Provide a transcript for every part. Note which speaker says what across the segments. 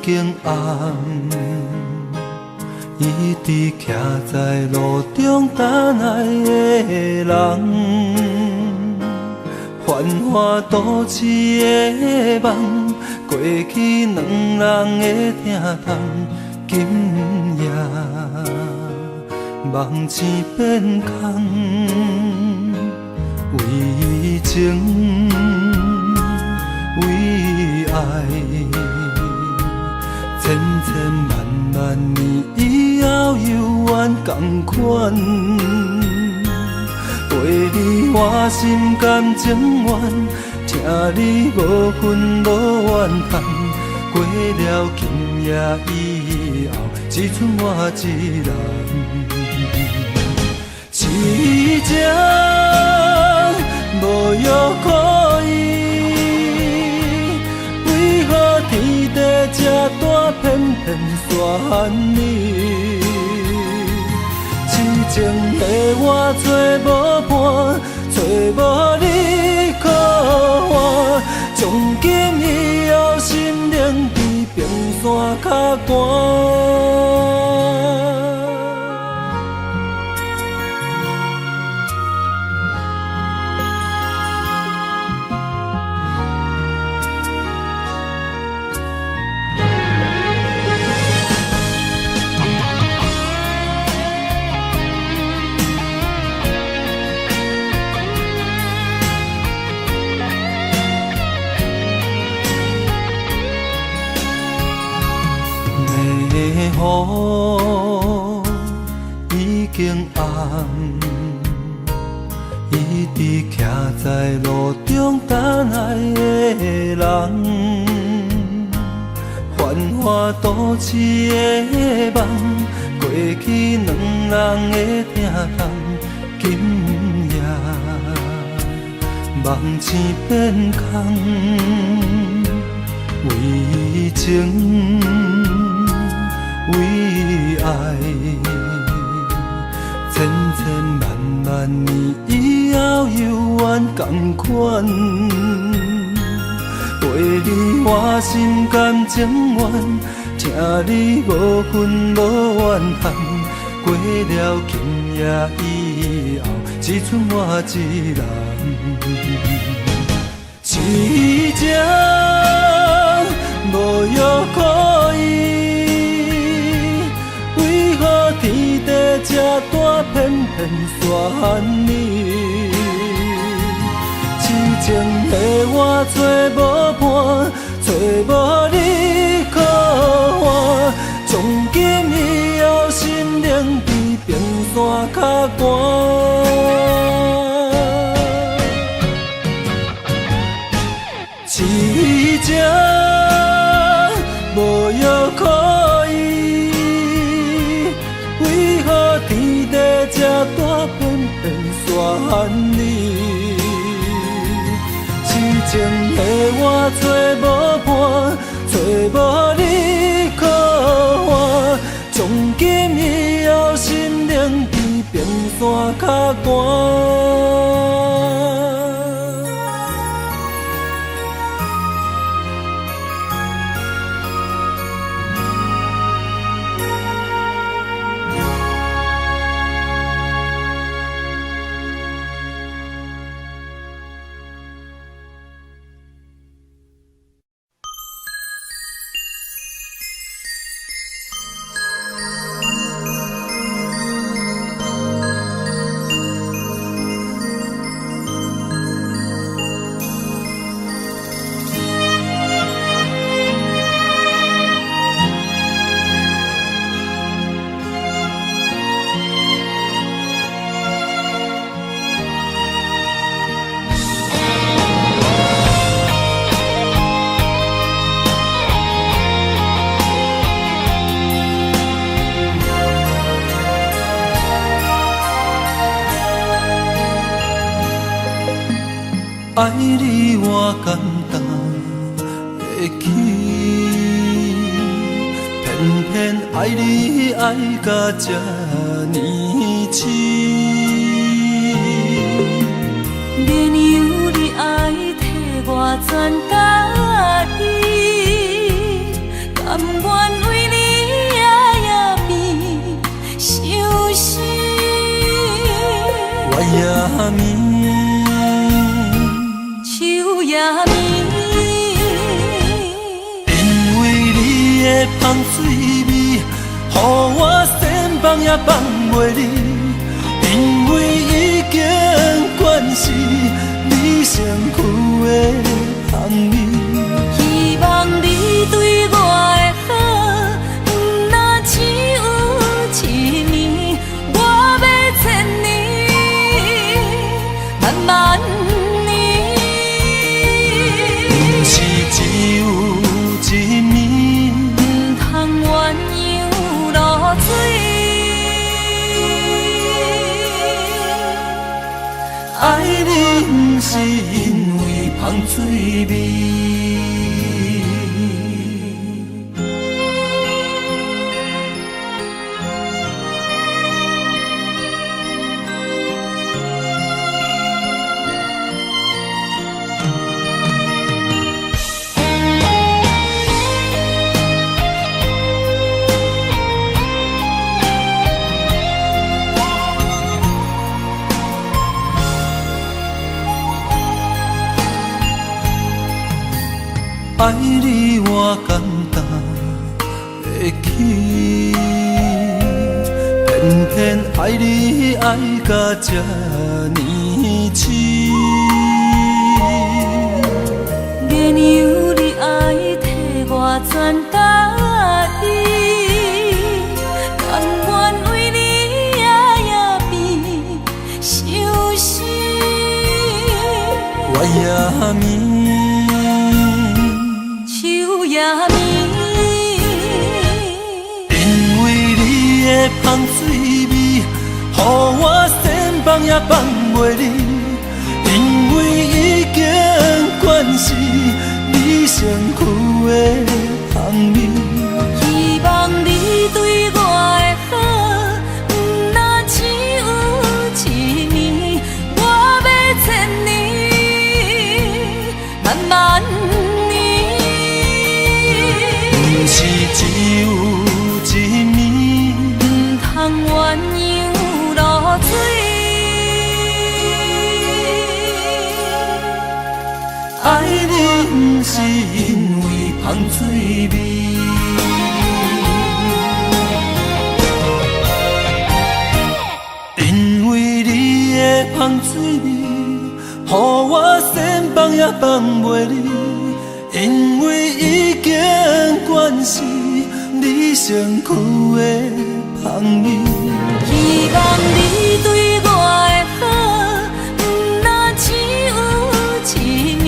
Speaker 1: 经暗，伊伫徛在路中等爱的人，繁华都市的梦，过去两人的疼痛，今夜梦醒变空，为情为爱，千千万万年以后犹原同款。陪你我心甘情愿，听你无分无怨叹。过了今夜以后，只剩我一人。痴情无药可医，为何天地这大偏偏选你？痴情的我找无伴，找无你可换，从今以后心灵比冰山较寒。雨已经暗，伊伫徛在路中等爱的人，繁华都市的梦，过去两人的疼痛，今夜梦醒变空，为情为爱，千千万万年以后犹原同款。陪你我心甘情愿，听你无分无怨叹。过了今夜以后，只剩我一人。痴情无药可医，为何天地这大偏偏选你？痴情的我找无伴，找无你可换，从今以后心灵比冰山较寒。痴情无药可医，为何天地这大偏偏选你？痴情的我找无伴，找无你可换，从今以后心灵比冰山较寒。爱你我简单会记，偏偏爱你爱到这呢痴。
Speaker 2: 免由你爱替我全家己，甘
Speaker 1: 的香水味，予我身放也放袂离，因为已经惯是你身躯的香味。
Speaker 2: 希望你对我的好，不那只有一年，我要千年，慢慢年，
Speaker 1: 不是只有一年，
Speaker 2: 不通鸳鸯落水。
Speaker 1: 爱你不是因为香水味。爱你我简单会起，偏偏爱你爱到这呢痴。
Speaker 2: 原有你爱替我全答应，甘愿为你夜变伤心。
Speaker 1: 我也眠。
Speaker 2: 夜眠，
Speaker 1: 因为你的香水味，予我身放也放袂离，因为已经惯是你身躯的香味。
Speaker 2: 希望你对我的好，不那只有一年，我要千年，慢慢。
Speaker 1: 不是只有一年，
Speaker 2: 不通鸳鸯落水。
Speaker 1: 爱你不是因为香水味，因为你的香水味，予我身放也放袂离。因为已经惯是你身躯的香味，
Speaker 2: 希望你对我的好，不那只有一年，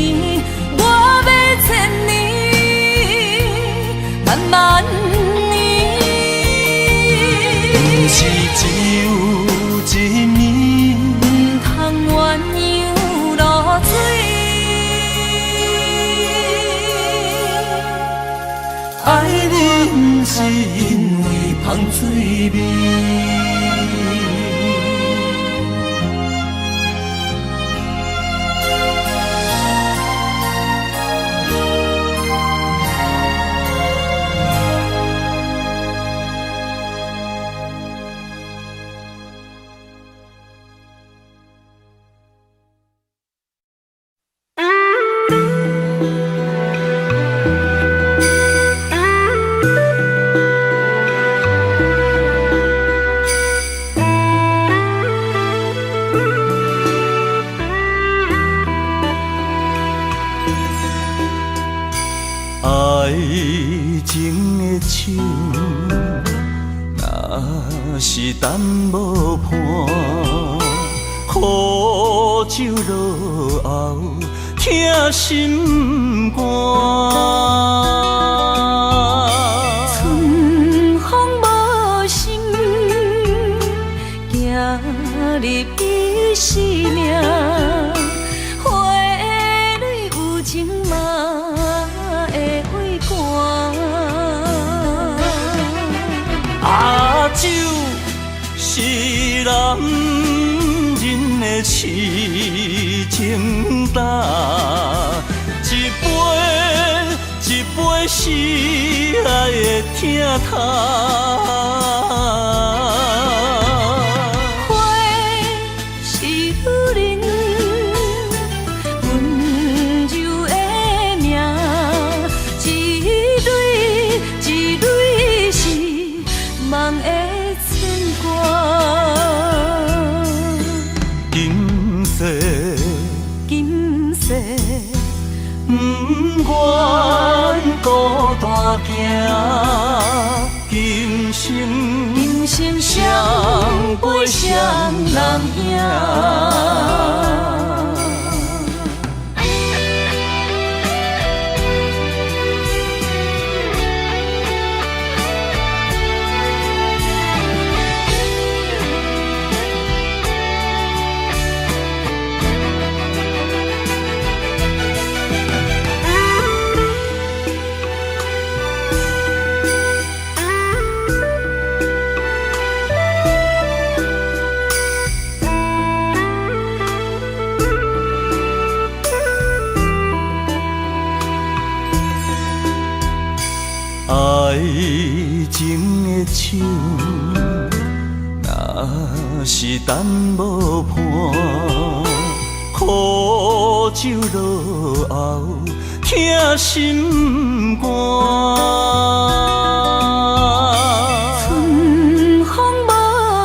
Speaker 2: 我要千年，慢慢年。
Speaker 1: 不是只有一年，
Speaker 2: 不通鸳鸯落水。
Speaker 1: 爱你不是因为香水味。爱情的树，若是等无伴，苦酒落后，疼心肝。
Speaker 2: 春风无心，行入伊生命，花蕊有情嘛。
Speaker 1: 阿酒是男人的痴情胆，一杯一杯是爱的疼痛。
Speaker 2: 花是女人温柔的命，一蕊一
Speaker 1: 今生
Speaker 2: 今生相陪双人影。
Speaker 1: 爱情的手，若是等无伴，苦酒落后，疼心肝。
Speaker 2: 春风无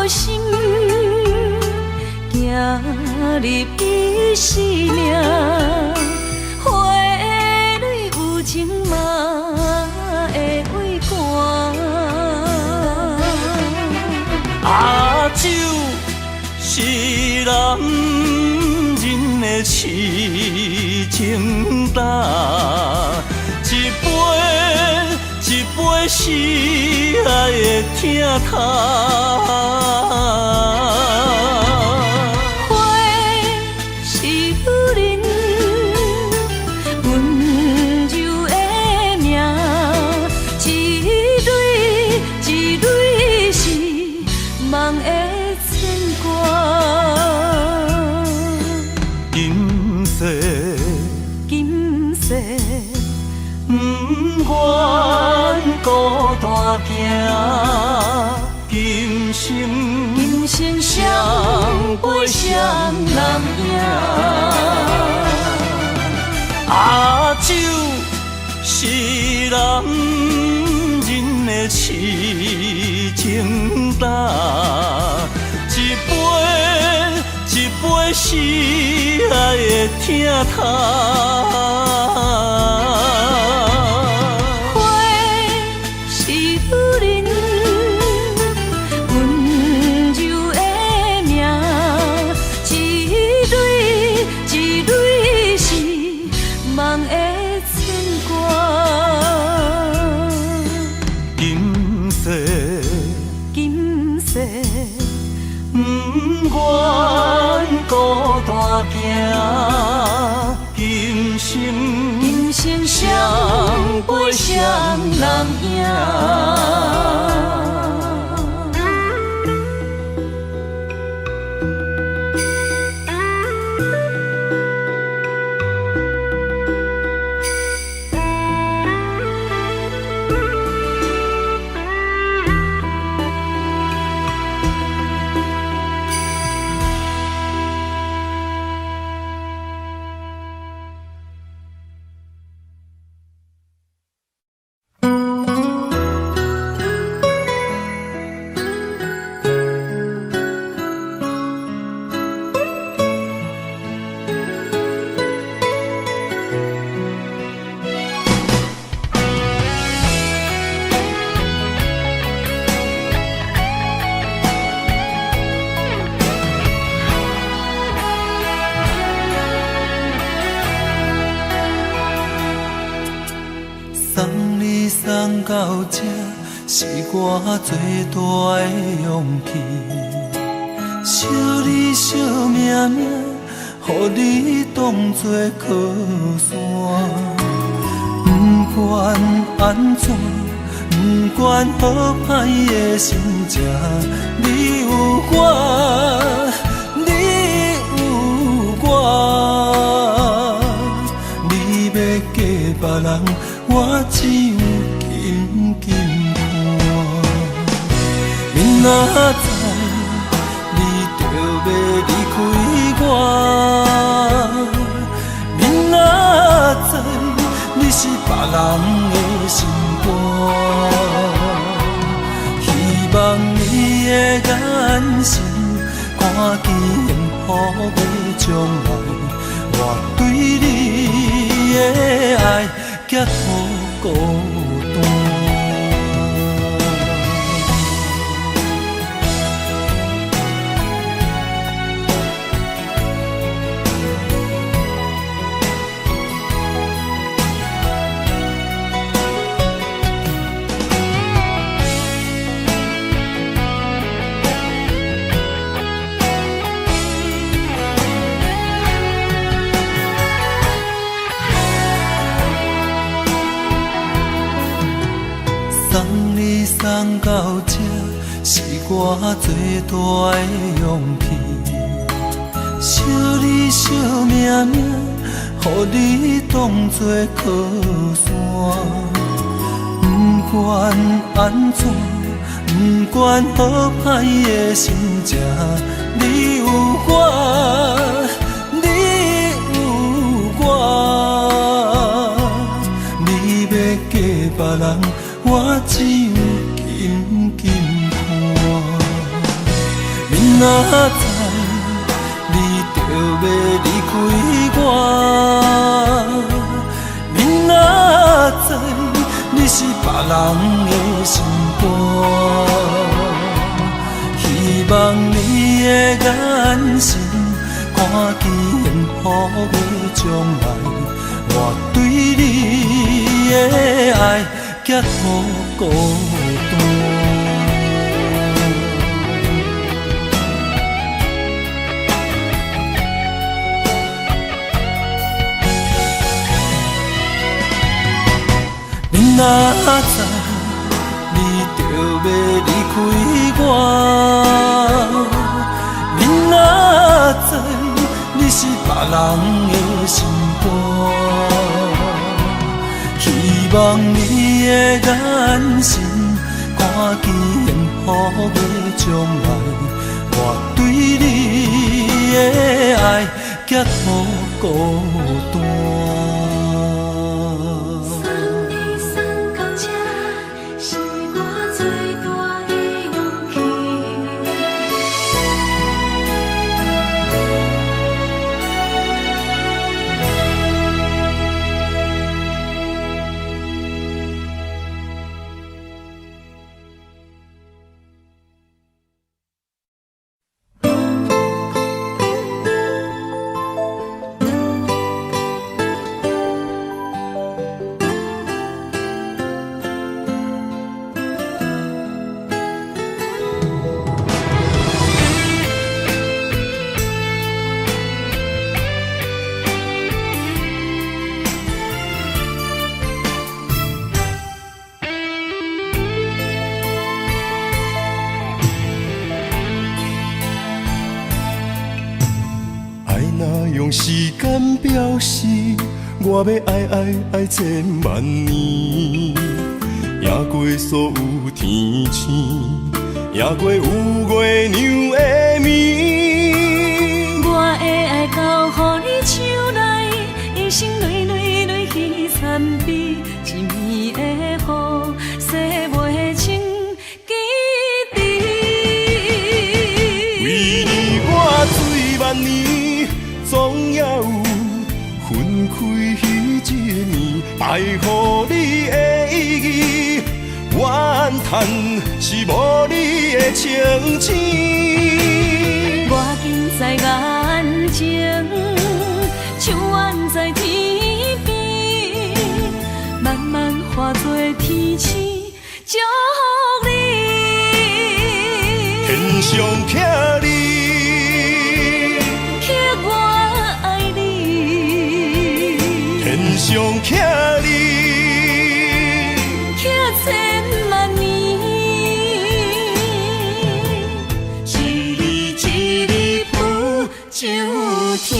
Speaker 2: 心，行入伊生命，花蕊有情嘛。
Speaker 1: 酒是男人的痴情胆，一杯一杯是爱的疼痛。
Speaker 2: 花是女人温柔的名，一蕊一蕊是梦的牵挂。
Speaker 1: 今世
Speaker 2: 今世
Speaker 1: 不愿孤单行，今生
Speaker 2: 今生相陪双人影。
Speaker 1: 酒是男人的痴情胆，一杯一杯是爱的疼痛。
Speaker 2: 花是女人温柔的名，一蕊一蕊是梦的牵挂。
Speaker 1: 今世
Speaker 2: 今世
Speaker 1: 不愿孤单行，今生
Speaker 2: 今生相陪双人影。
Speaker 1: 送你送到这，是我最大的勇气。惜你惜命命，予你当作靠山。不管安怎，不管好歹的心情，你有我，你有我。你要嫁别人，我只有紧紧看。明仔载你就要离开我，明仔载你是别人的心肝。希望你的眼神看见幸福的将来，我对你的爱结好孤单。送你送到这，是我最大的勇气。惜你惜命命，予你当作靠山。不管安怎，不管好歹的心情，你有我，你有我。你要嫁别人，我只有紧紧看。明仔载你就要离开我，明仔载你是别人的心肝。希望你的眼神看见幸福的将来，我对你的爱结好孤单。明仔载你就要离开我，明仔载你是别人的心肝。希望你的眼神看见幸福的将来，我对你的爱结好孤单。
Speaker 3: 用时间表示，我要爱千万年，赢过所有天星，赢过有月亮的暝。
Speaker 2: 我的爱交予你手内，一生泪泪泪去参比，一暝的雨，洗袂清记忆。
Speaker 3: 为你我醉万年，总要有分开迄一暝，带予你的意义，怨叹是无你的情痴。
Speaker 2: 我近在眼前，像远在天边，慢慢化作天星，祝福你。
Speaker 3: 天上徛你，
Speaker 2: 刻我爱你。
Speaker 3: 天上徛你，
Speaker 2: 刻千万年，一日一日浮上天。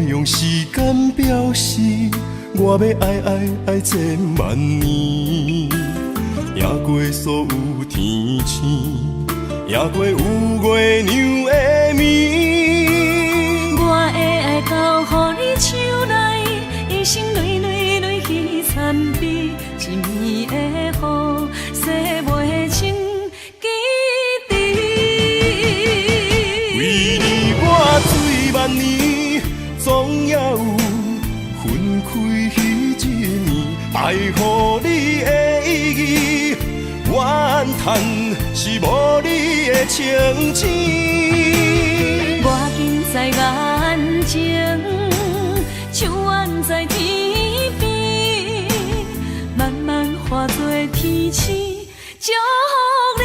Speaker 3: 用时间表示，我要爱千万年，赢过所有天星，赢过有月亮的暝。
Speaker 2: 我的爱交予你手内，一生泪泪泪去参比，一暝的雨，洗袂清记忆。
Speaker 3: 为你我醉万年，总要有分开迄一暝，带爱予你的意义，怨叹是无你的情字。
Speaker 2: 我近在眼前，像远在天边，慢慢化作天星，祝福你。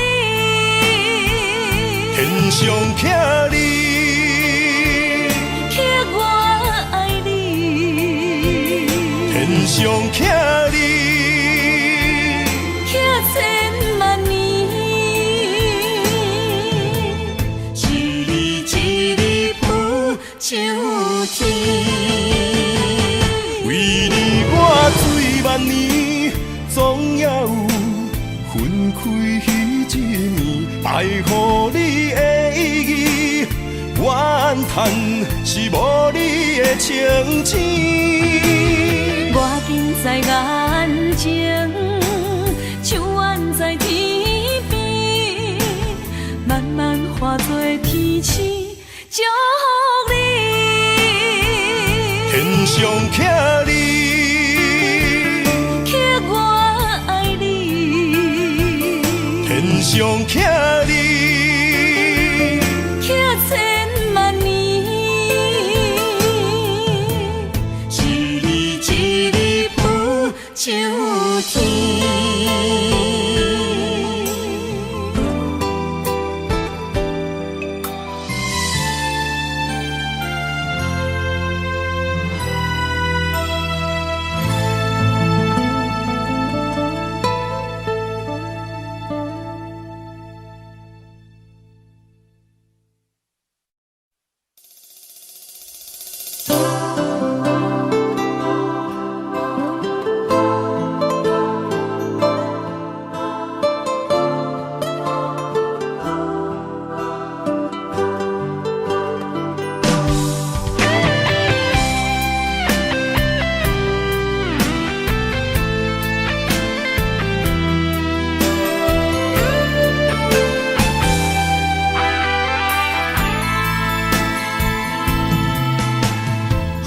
Speaker 3: 天上徛你，
Speaker 2: 刻我爱你，
Speaker 3: 天上徛你，
Speaker 2: 刻千万年，一日一日浮上天。
Speaker 3: 为你我醉万年，总也有分开彼一暝。爱予你的意义，怨叹是无你的情字。
Speaker 2: 我近在眼前，像远在天边，慢慢化作天星，祝福你。
Speaker 3: 天上徛你，
Speaker 2: 刻我爱你，
Speaker 3: 天上徛你，
Speaker 2: 刻千万年，一日一日浮上天。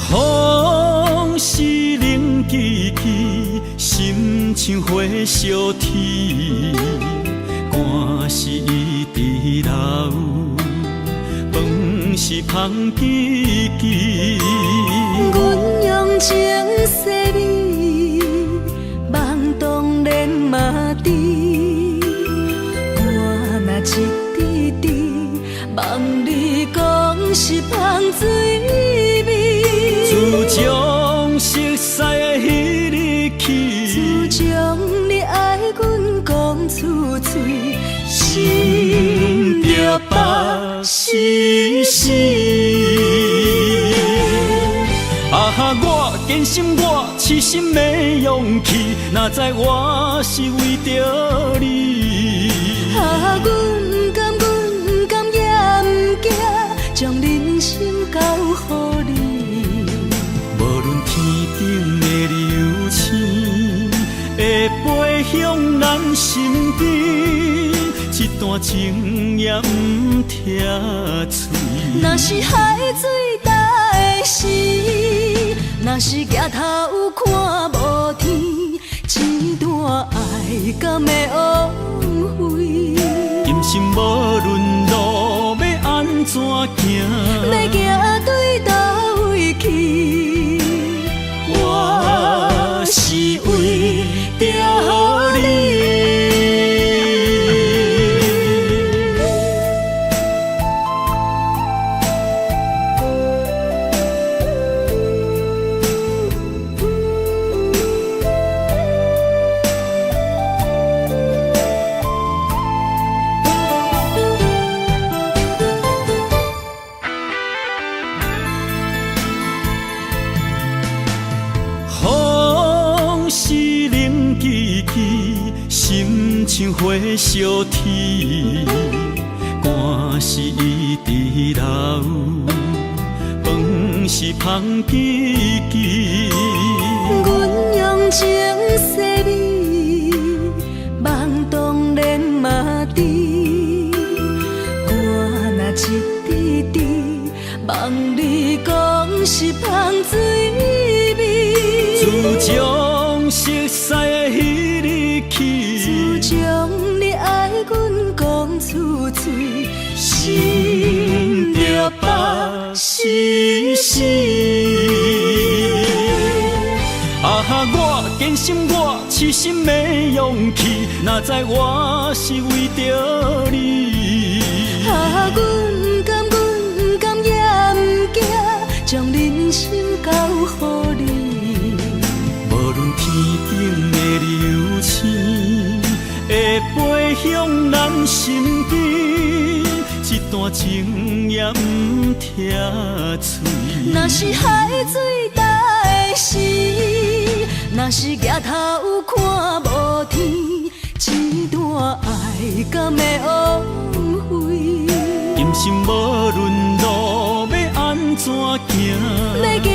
Speaker 1: 风是冷凄凄，心像火烧天，汗是一直流，饭是香记记。
Speaker 2: 阮用情洗你，梦当然嘛知。我若一滴滴，望你讲是香水味。
Speaker 1: 自从熟悉的迄日起，
Speaker 2: 自从你爱阮讲出嘴，
Speaker 1: 心着北死死。啊哈！我坚信我痴心的勇气，哪知我是为着你。
Speaker 2: 啊，阮不甘也不惊，将人生交予你。
Speaker 1: 无论天顶的流星会飞向咱身边，一段情也不拆碎。
Speaker 2: 若是海水干的时，若是抬头看无天，一段爱敢会枉费？
Speaker 1: 今生无论路要安怎行，
Speaker 2: 要行对倒位去？
Speaker 1: 我是为着你。风是冷凄凄，心像火烧天，汗是一直流，饭是香记记。
Speaker 2: 阮用情洗你，梦当然嘛知。我若一滴滴，望你讲是香水味。
Speaker 1: 自从熟熟悉的彼日起。
Speaker 2: 自从你爱阮讲出嘴，心就北死死。
Speaker 1: 啊哈！我坚信我痴心的勇气，哪知我是为着你。
Speaker 2: 啊，阮不甘也不惊，将人生交予你。
Speaker 1: 无论天顶的流星会飞向咱身边，一段情也不拆碎。
Speaker 2: 若是海水大的时，若是抬头看无天，一段爱敢会枉费？
Speaker 1: 今生无论路要安怎行，
Speaker 2: 要行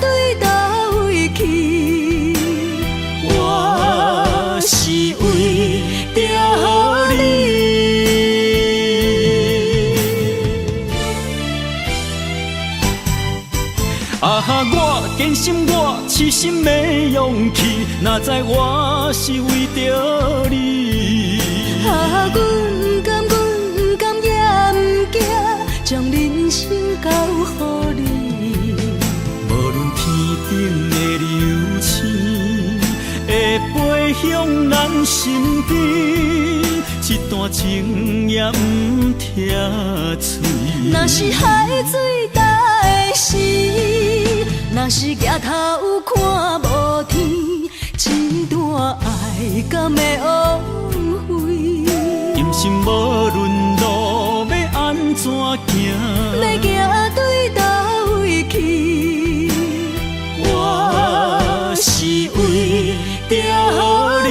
Speaker 2: 对倒位去？
Speaker 1: 我是为着你。啊哈！我坚信我痴心的勇气，哪知我是为着你。
Speaker 2: 啊，阮不甘也不惊，将人生交予你。
Speaker 1: 无论天顶的流星会飞向咱身边，一段情也不拆碎。
Speaker 2: 若是海水大的时，若是抬头看无天，一段爱敢会枉费？
Speaker 1: 今生无论路要安怎行，
Speaker 2: 要行对倒位去？
Speaker 1: 我是为着你。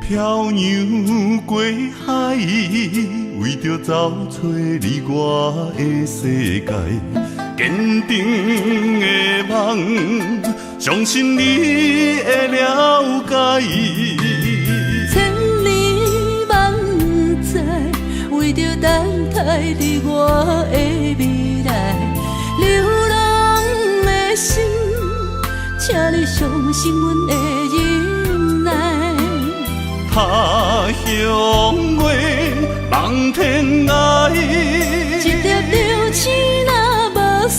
Speaker 3: 漂洋过海，为着找找你我的世界。坚定的梦，相信你会了解。
Speaker 2: 千里万载，为着等待你我的未来。流浪的心，请你相信阮的忍耐。
Speaker 3: 他乡话，望天涯。
Speaker 2: 一粒流星若无使，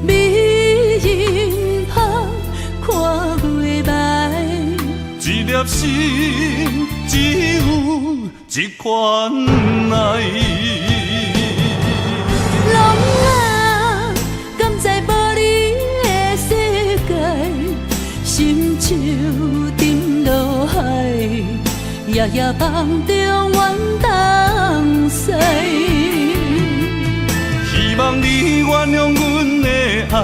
Speaker 2: 美人香看月白。
Speaker 3: 一粒心只有一款爱。
Speaker 2: 人啊，敢知无你的世界，心像沉落海，夜夜梦中怨东西。
Speaker 3: 希望你原谅阮的爱，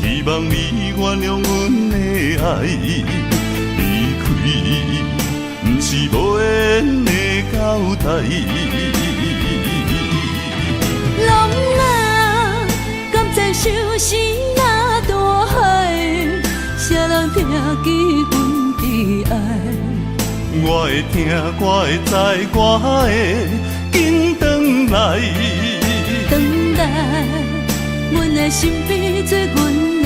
Speaker 3: 希望你原谅阮的爱。离开，不是无缘的交代。
Speaker 2: 人啊，敢知相思若大海，谁人听见阮的爱？
Speaker 3: 我会听，我会知，我会紧转来。
Speaker 2: 等待，阮的身边做阮的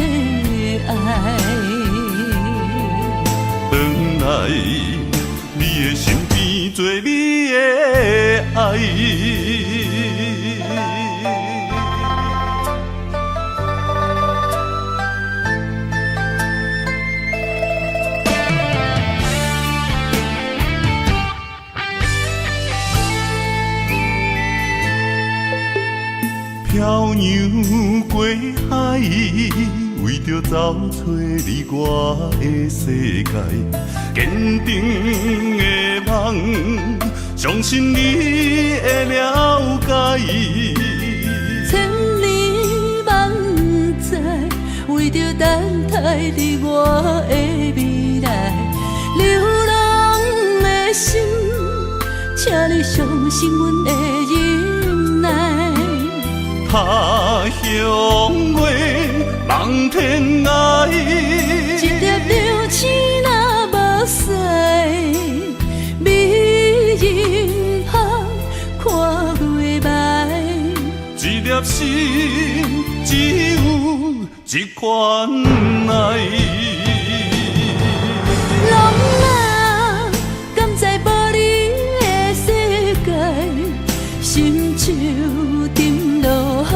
Speaker 2: 爱。
Speaker 3: 转来，你的身边做你的爱。漂洋过海，为着找找你我的世界，坚定的梦，相信你会了解。
Speaker 2: 千里万载，为着等待你我的未来，流浪的心，请你相信阮的忍耐。
Speaker 3: 他乡月，望天涯，
Speaker 2: 一粒流星若无使，美人香看月白。
Speaker 3: 一粒心只有一款爱。
Speaker 2: 人啊，敢知无你的世界，心像沉落海，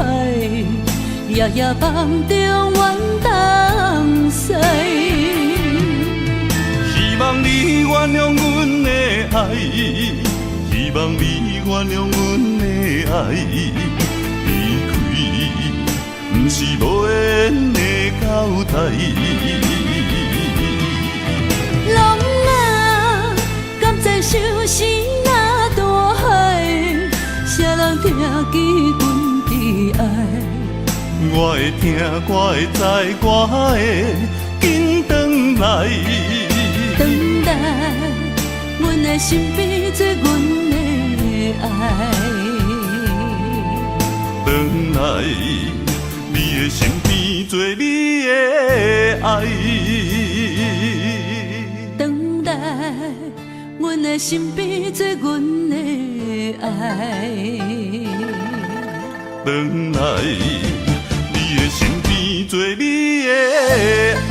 Speaker 2: 夜夜梦中怨东西。
Speaker 3: 希望你原谅阮的爱，希望你原谅阮的爱。离开，不是无缘的交代。
Speaker 2: 人啊，敢知相思若大海，谁人听见阮的爱？
Speaker 3: 我会听，我会知，我会紧转来。
Speaker 2: 等待，阮的身边做阮的爱。
Speaker 3: 转来，你的身边做你的爱。
Speaker 2: 等待，阮的身边做阮的爱。
Speaker 3: 转来，你的身边做你的爱。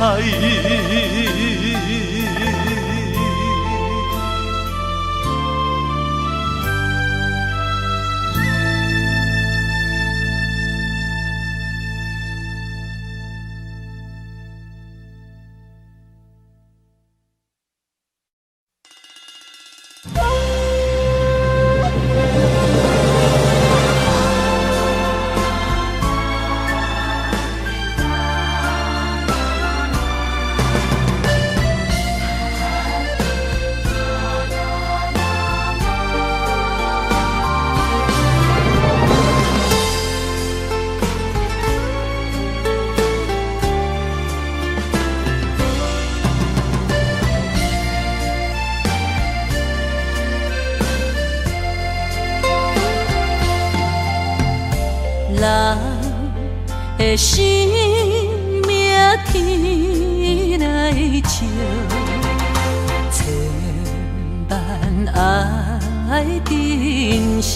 Speaker 3: 人的生命天来笑，千万爱珍惜。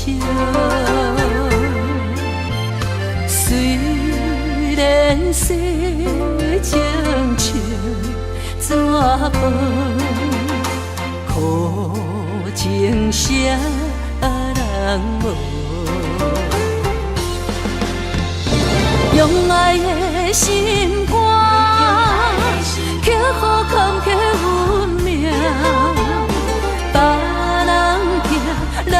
Speaker 3: 虽然世情像纸薄，苦情啥人无？用爱的心肝，去予坎坷运命。别人听，咱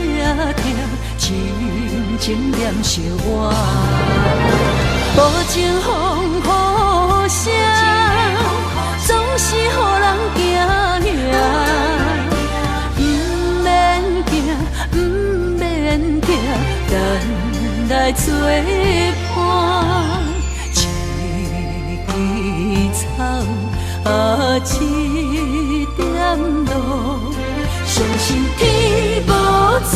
Speaker 3: 也听，深情念相偎。无情风雨声，总是予人惊领。不免惊，不免惊，咱来作伴。一枝草，一点露，相信天无绝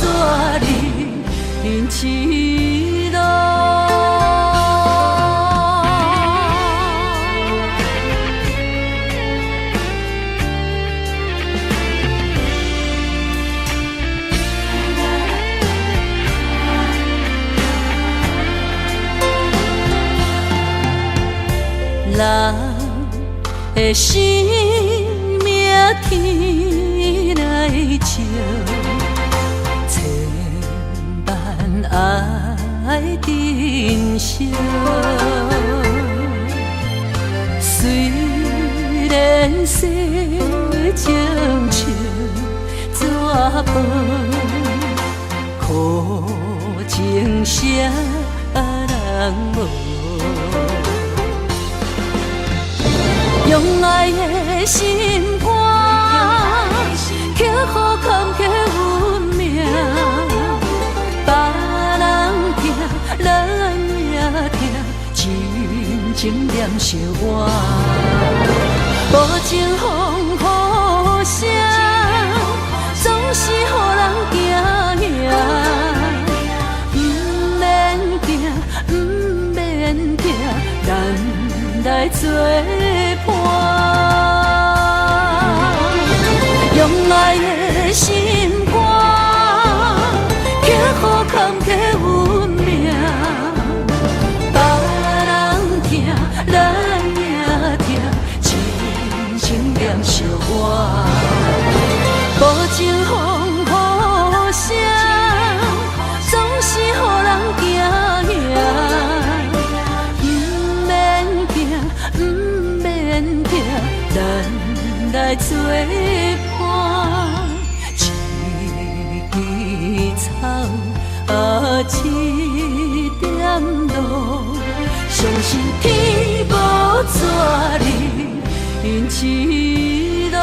Speaker 3: 人之路。人的生命天来笑，千万爱珍惜。虽然世情像纸薄，苦情啥
Speaker 2: 惜我，无情风雨声，总是予人惊吓。不免惊，不免惊，咱来作伴。用爱的心肝，刻予坎坷运命。别人疼，咱也疼，真心念惜我。无情风雨声，总是予人惊吓。不免惊，不免惊，咱来作伴。一枝草，一点露，相信天无绝人因痴路。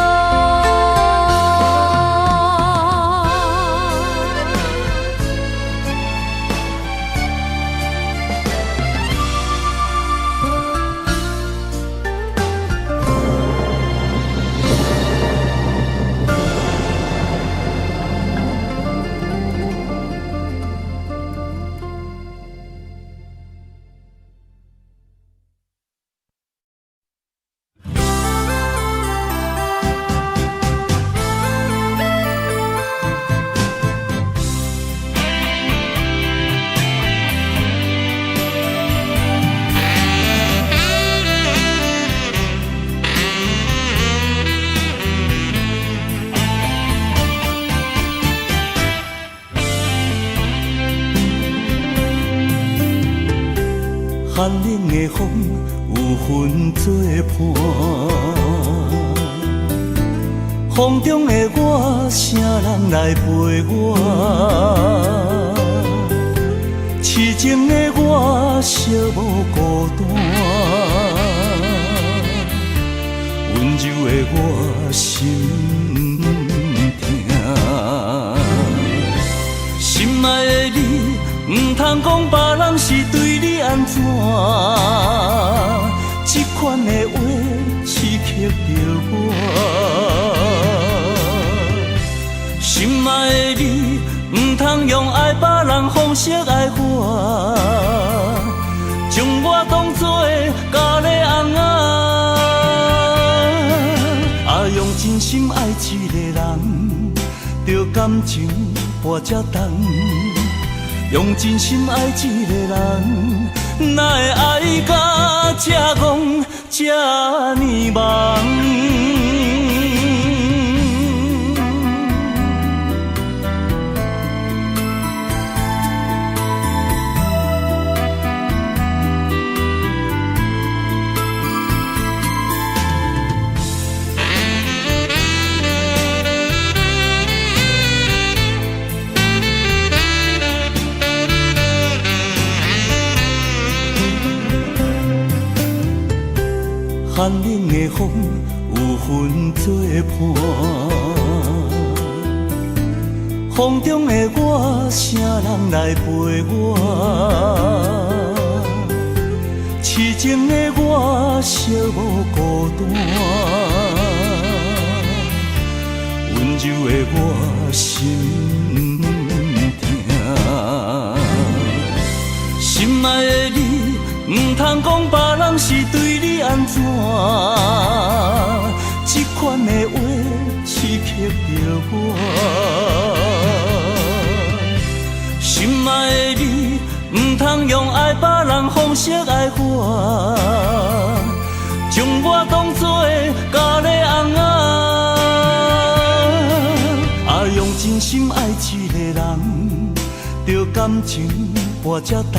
Speaker 1: 寒冷的风有份作伴，风中的我，啥人来陪我？痴情的我，寂寞孤单，温柔的我心痛，心爱的你。唔通讲别人是对你安怎，这款的话刺激着我。心爱的你，唔通用爱别人方式爱我，将我当作咖喱翁啊！用真心爱一个人，着感情跋这重。用真心爱一个人，哪会爱到这戆这呢茫？寒冷的风有份作伴，风中的我，啥人来陪我？痴情的我，寂寞孤单，温柔的我心痛，心爱的你。唔通讲别人是对你安怎，这款的话刺激着我。心爱的你，唔通用爱别人方式爱我，将我当作咖喱翁啊！用真心爱一个人，着感情跋这重。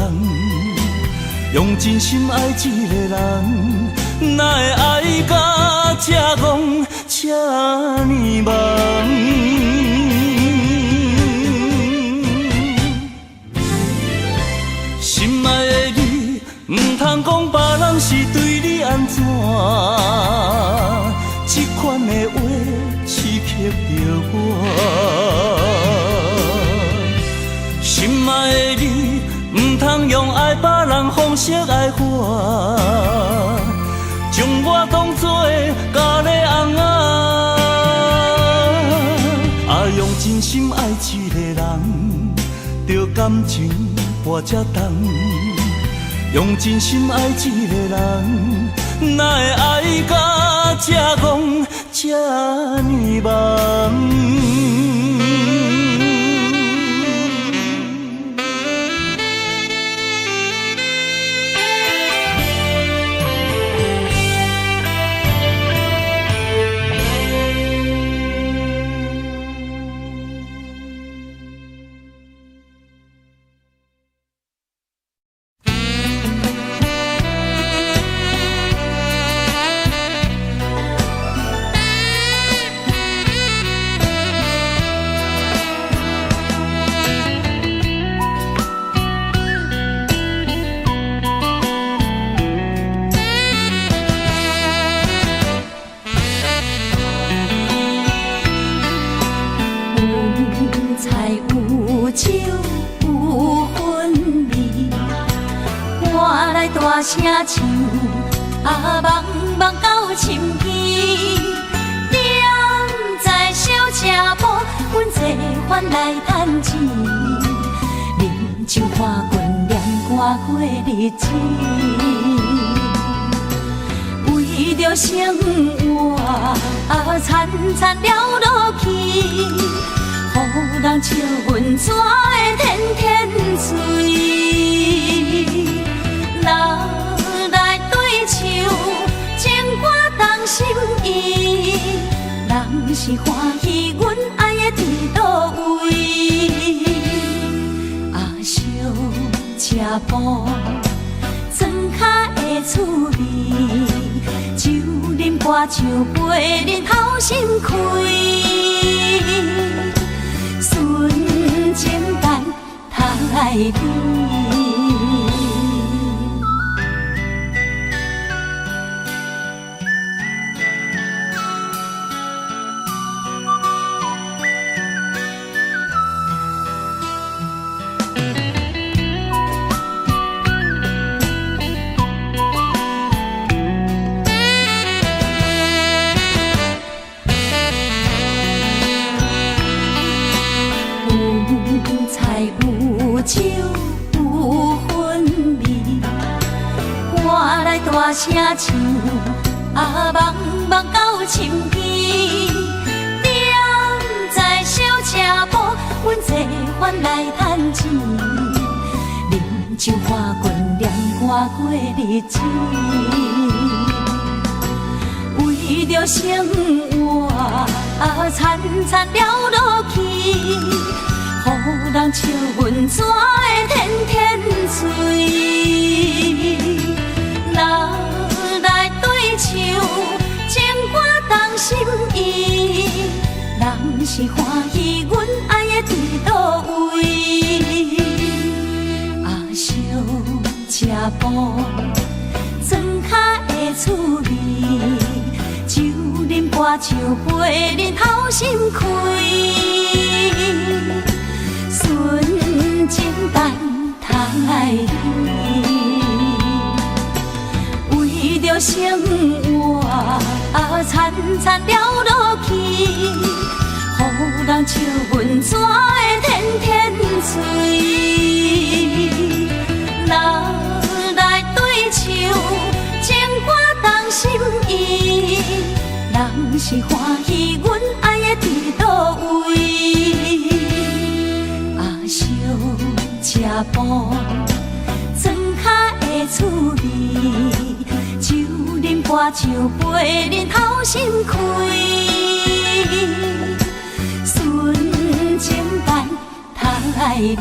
Speaker 1: 用真心爱一个人，哪会爱到这戆这呢茫？心爱的你，唔通讲别人是对你安怎，这款的话刺激着我。心爱的你。唔通用爱别人方式爱我，将我当作咖喱翁用真心爱一个人，着感情跋这重。用真心爱一个人，哪会爱到这戆这呢茫？
Speaker 2: 大声唱，梦梦到深更，点在小车铺，阮做伙来趁钱，饮酒看阮念歌过日子，为着生活惨惨了落去，予人笑阮怎会天天醉。人来对唱，情歌动心意，人是欢喜阮爱的伫倒位。小车铺，庄脚的滋味，酒啉半酒杯，日头心开，纯情等待你。酒有芬味，我来大声唱，梦梦到深更，点在小车铺，阮做伙来趁钱，饮酒看阮念歌过日子，为着生活惨惨了落去。予人笑阮怎会天天醉？人来对唱，情歌动心意，人是欢喜阮爱的伫倒位。小车铺，庄脚的滋味，酒啉半酒杯，日头心开。纯情等待你，为着生活惨惨了落去，予人笑阮怎会天天醉？人来对唱，情歌动心意，人是欢喜阮爱的伫倒位。车铺，庄脚的滋味，酒啉半酒杯，日头心开，纯情等待你。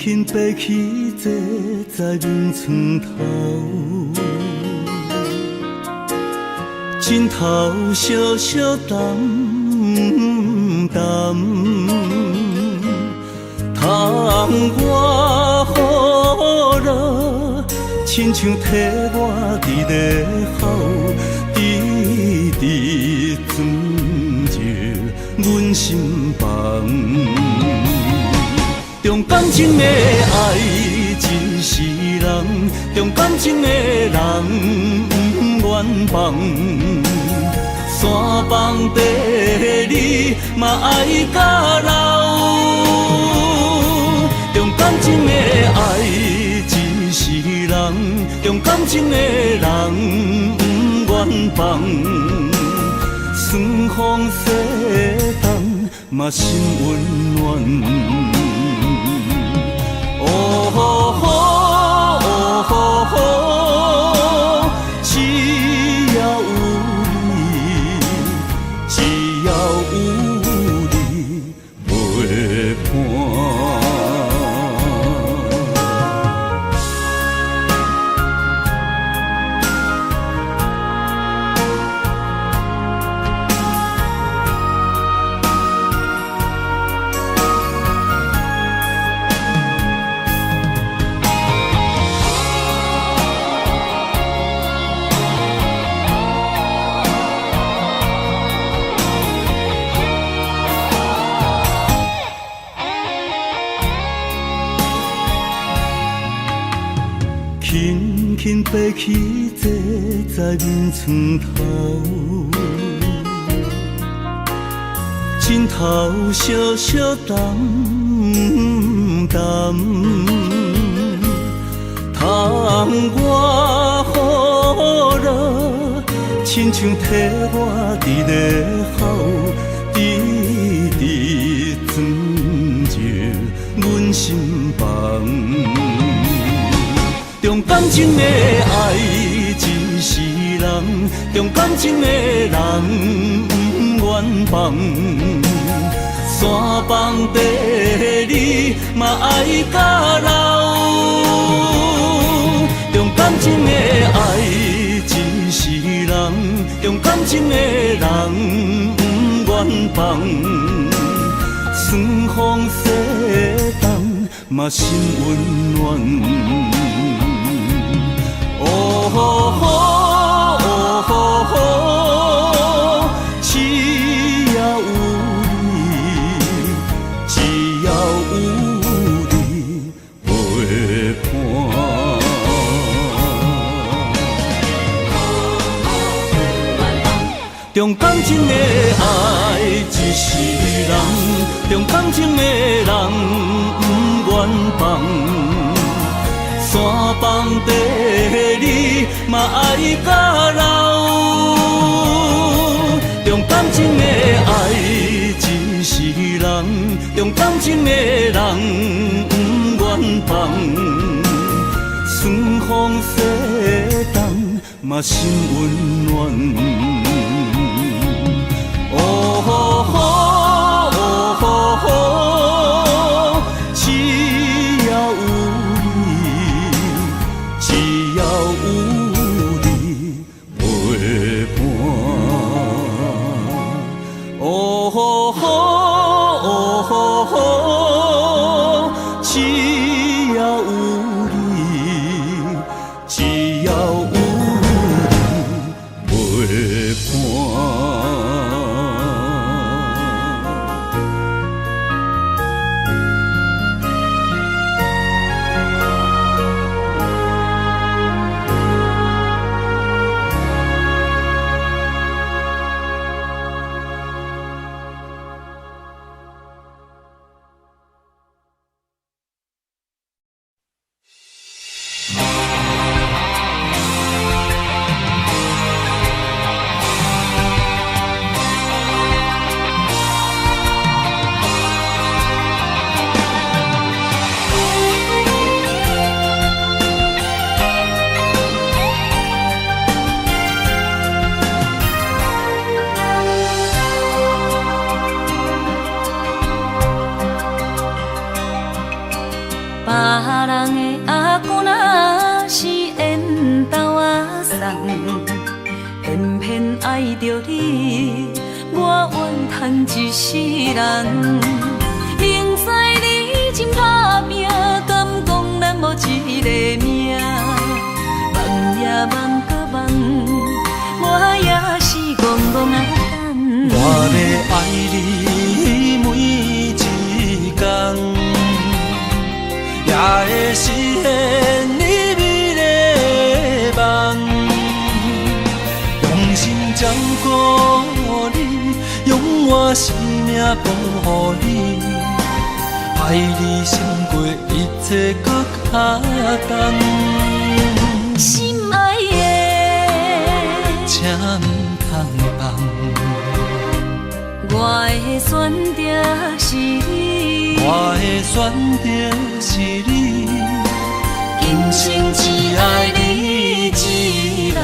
Speaker 1: 轻爬起坐在面床头，枕头小小淡淡，窗外雨落，亲像替我伫咧哭，滴滴泉入阮心房。重感情的爱一世人，重感情的人不愿放。山崩地你嘛爱甲老，重感情的爱一世人，重感情的人不愿放。霜风雪冬嘛心温暖。哦吼吼，哦吼吼，只要有你，只要有你陪伴。轻轻爬起坐在面床头，枕头小小淡淡，窗外雨落，亲像替我伫咧哭，滴滴泉入阮心房。重感情的爱一世人，重感情的人不愿放。山崩地你嘛爱甲老，重感情的爱一世人，重感情的人不愿放。霜风雪冬嘛心温暖。哦吼吼，哦吼吼，只要有你，只要有你陪伴。重感情的爱一世人，重感情的人不愿放。山崩地你嘛爱甲老，重感情的爱一世人，重感情的人不愿放。霜风雪冬嘛心温暖。哦吼吼，哦吼吼，只要有只要有你陪伴。哦吼吼，哦吼吼，只要有你，只要有你陪伴。
Speaker 2: 人的阿公若是缘投仔送，偏偏爱着你，我怨叹一世人。明知你真打拼，敢讲咱无一个命？梦也梦搁梦，我也是戆戆啊等。
Speaker 1: 我要爱你每一天，也会实现你美丽的梦。用心照顾你，用我生命保护你，爱你胜过一切搁较重。
Speaker 2: 心爱的，
Speaker 1: 请唔通放。
Speaker 2: 我的选择是你，
Speaker 1: 我的选择是你，
Speaker 2: 今生只爱你一人。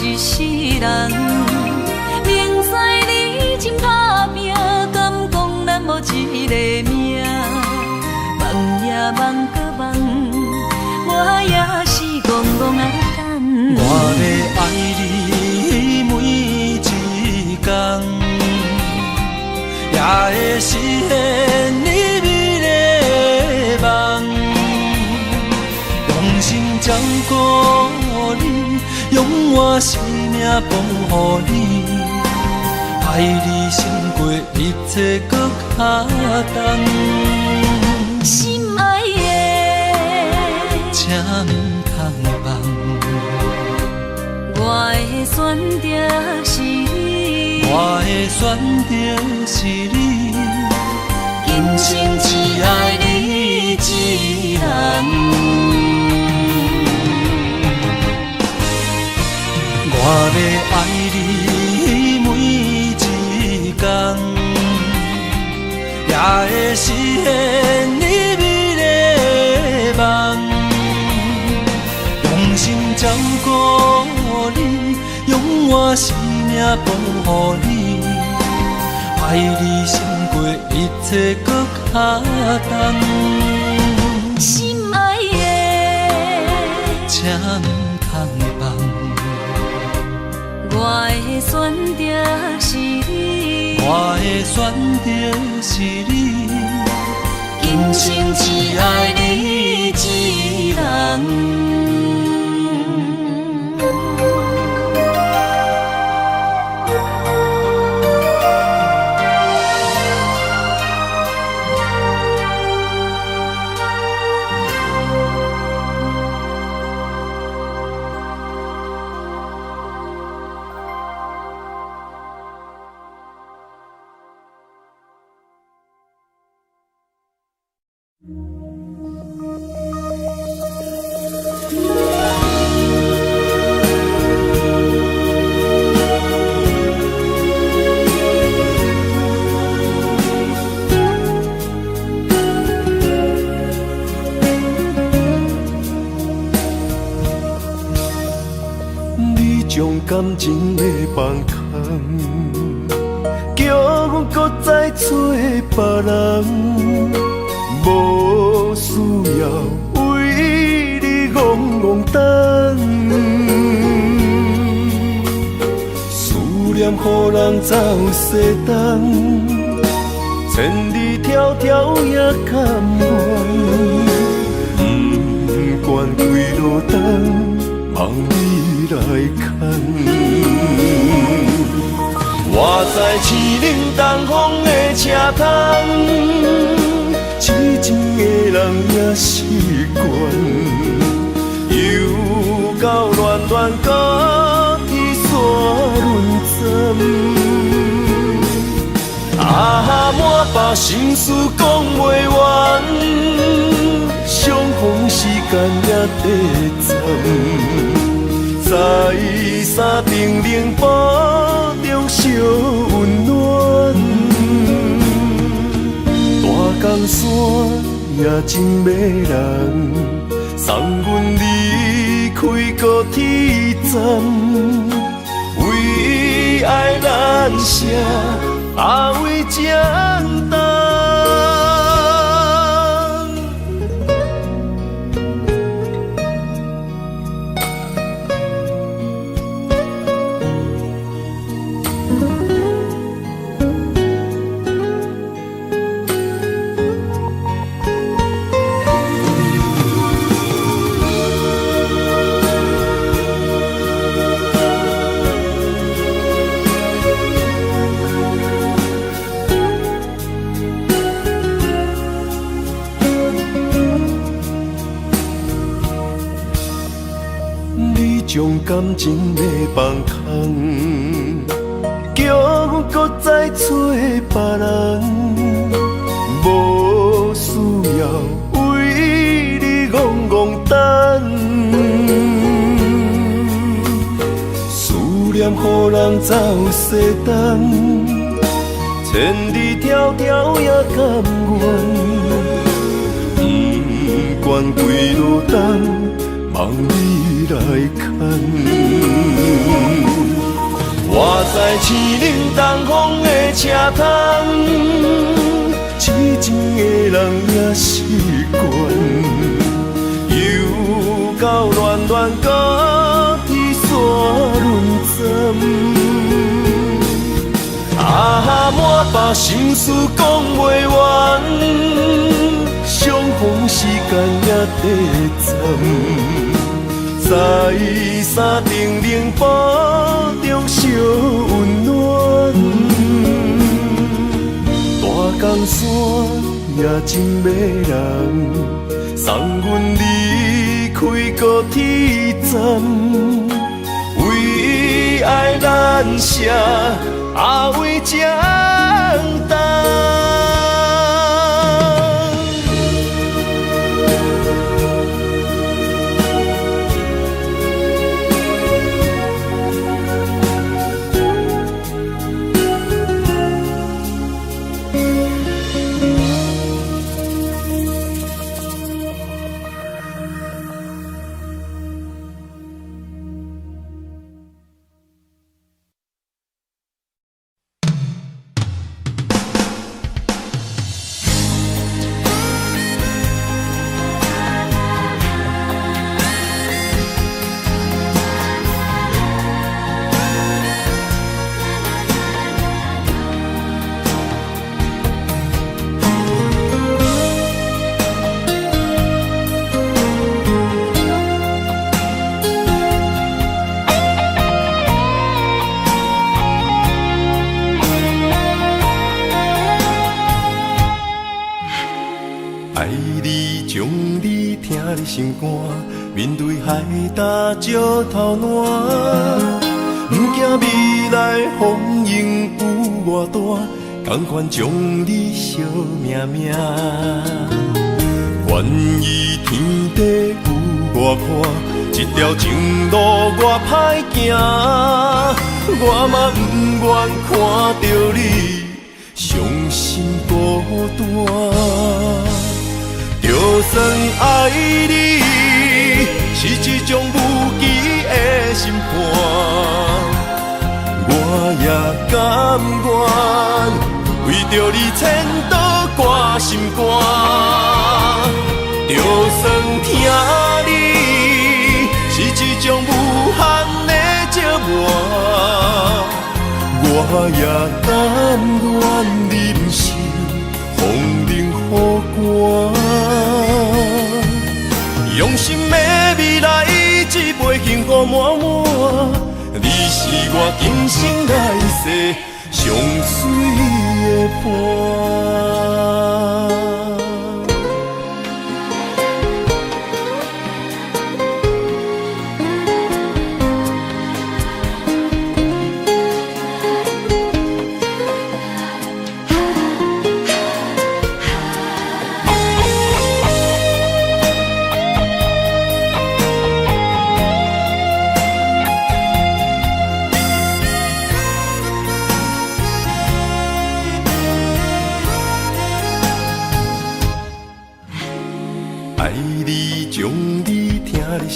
Speaker 2: 一世人，明知你真打拼，敢讲咱无一个命？梦也梦搁梦，我也是戆戆啊等。
Speaker 1: 我要爱你每一天，也会实现你美丽的梦。用心照顾你，用我生命保护你，爱你胜过一切搁较重。
Speaker 2: 心爱的，
Speaker 1: 请唔通放。
Speaker 2: 我的选择是你，
Speaker 1: 我的选择是你，
Speaker 2: 今生只爱你一人。
Speaker 1: 我要爱你每一天，也会实现你美丽的梦。用心照顾你，用我生命保护你，爱你胜过一切搁较重。
Speaker 2: 心爱的，
Speaker 1: 请唔通放。
Speaker 2: 我的选择是你，
Speaker 1: 我的选择是你，
Speaker 2: 今生只爱你一人。
Speaker 3: 将感情的放空，叫阮搁再找别人，无需要为你戆戆等。思念予人走西东，千里迢迢也甘愿，不管几路灯，望你来牵。我在市冷东风的车窗，痴情的人也习惯，又到暖暖讲。满腹心事讲袂完，相逢时间也短暂，在山顶冷堡中烧温暖，大江山也真迷人，送阮离开高铁站。为爱咱写阿为简单，将感情的放空，叫阮搁再找别人，无需要为你戆戆等。思念予人走西东，千里迢迢也甘愿，不管几路灯。望你来牵，我在青冷东风的车窗，痴情的人也习惯，又到恋恋高天山轮转，满腹心事讲袂完，相逢时间也短暂。在山顶冷堡中烧温暖，大江山也真迷人，送阮离开高铁站，为爱咱写阿为简单。爱你将你听你心肝，面对海大石头烂，不惊未来风雨有偌大，甘愿将你惜命命。愿意天地有外宽，这条情路我歹行，我嘛不愿看到你伤心孤单。就算爱你是一种无期的心肝，我也甘愿为着你牵倒挂心肝。就算听你是一种无限的折磨，我也甘愿忍受风冷雨寒。用心的未来，一杯幸福满满。你是我今生来世上水的伴。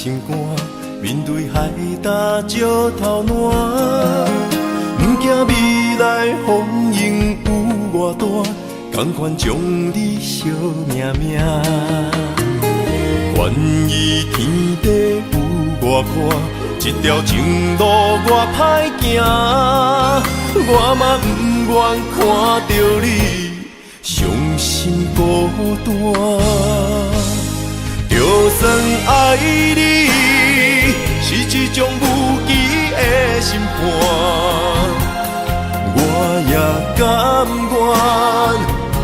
Speaker 3: 心肝，面对海大石头烂，不惊未来风雨有偌大，甘愿将你惜命命。愿意天地有外宽，这条情路我歹行，我嘛不愿看到你伤心孤单。就算爱你是一种无期的审判，我也甘愿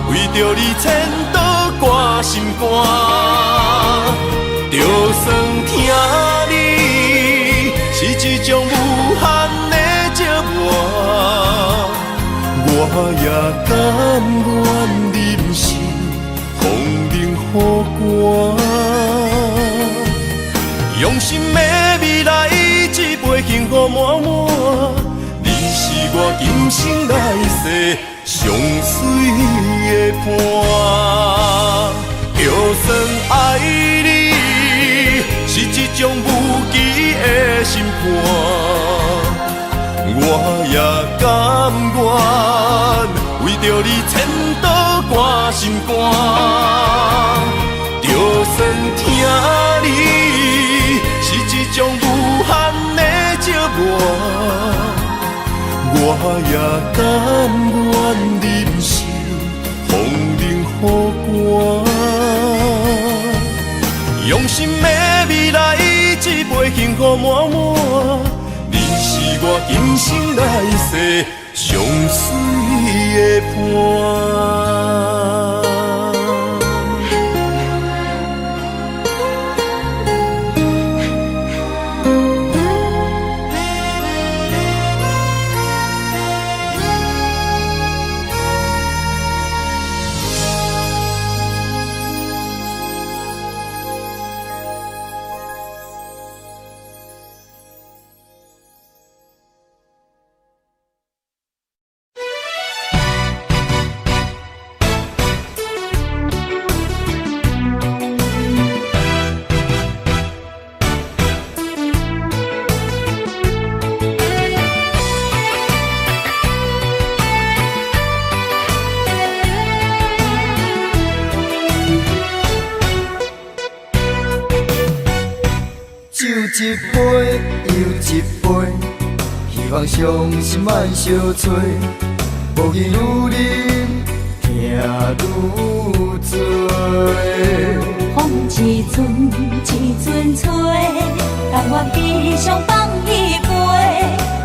Speaker 3: 为着你牵倒挂心肝。就算听你是一种无限的折磨，我也甘愿忍受风冷雨寒。用心的未来，一杯幸福满满，你是我今生来世上水的伴。就算爱你是一种无期的审判，我也甘愿为着你牵倒挂心肝。就算听你是一种无限的折磨，我也甘愿忍受风冷雨寒。用心的未来，一杯幸福满满，你是我今生来世上水的伴。
Speaker 1: 一杯又一杯，希望伤心莫相催。无意愈啉，痛愈多。
Speaker 2: 风一阵一阵吹，甘愿悲伤放一杯，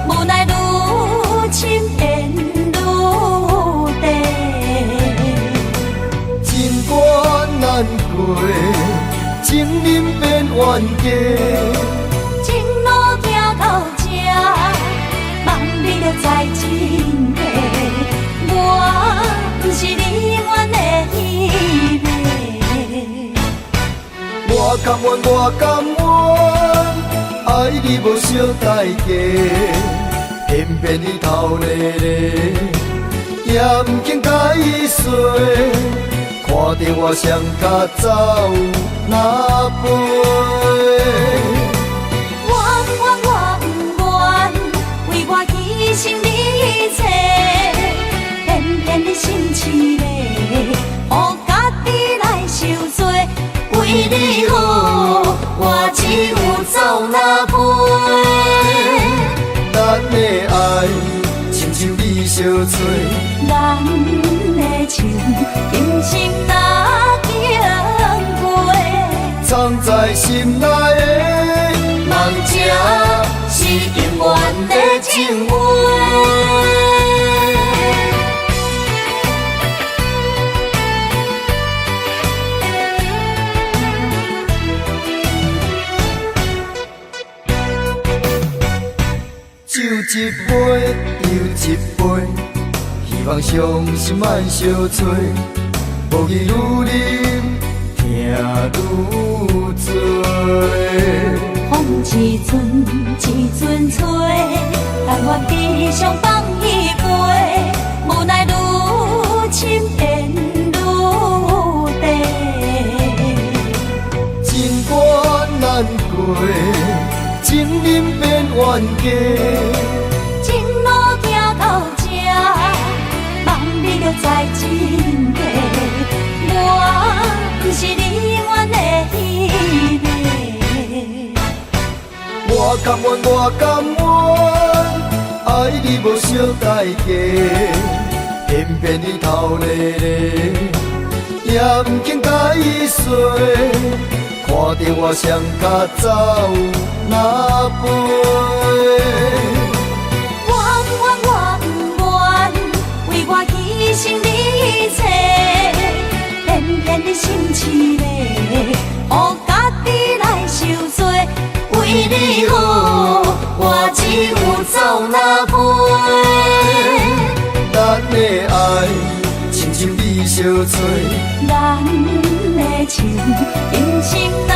Speaker 2: 无奈愈深缘愈低。
Speaker 1: 情关难过，情人变冤家。在真地，我不是你愿的彼个。我甘愿，我甘愿，爱你无小代价，偏偏你头咧咧，也不肯解释，看着我双脚走哪飞。牺牲你一切，偏偏你心痴迷，予家己来受罪。为你好，我只有走哪陪。咱的爱亲像你相催，
Speaker 2: 咱的情今生哪经过？
Speaker 1: 藏在心内的梦者。是永远的情话。酒一杯又一杯，希望伤心莫相催。无意愈啉，痛愈多。
Speaker 2: 风一阵一阵吹，甘愿悲伤放一杯，无奈愈深缘愈低。
Speaker 1: 情关难过，
Speaker 3: 情人变冤家。
Speaker 2: 前路行到这，望你着知真谛。我不是你愿的彼个。
Speaker 3: 我甘愿，我甘愿，爱你无小代价，偏偏你头咧咧，也不肯甲伊说。看着我双脚走哪飞？
Speaker 2: 我不愿，为我牺牲你一切，偏偏你心痴咧，予家己来受罪。为你好，我只有走哪飞？
Speaker 3: 咱的爱，亲像你相做。
Speaker 2: 咱的情，今生若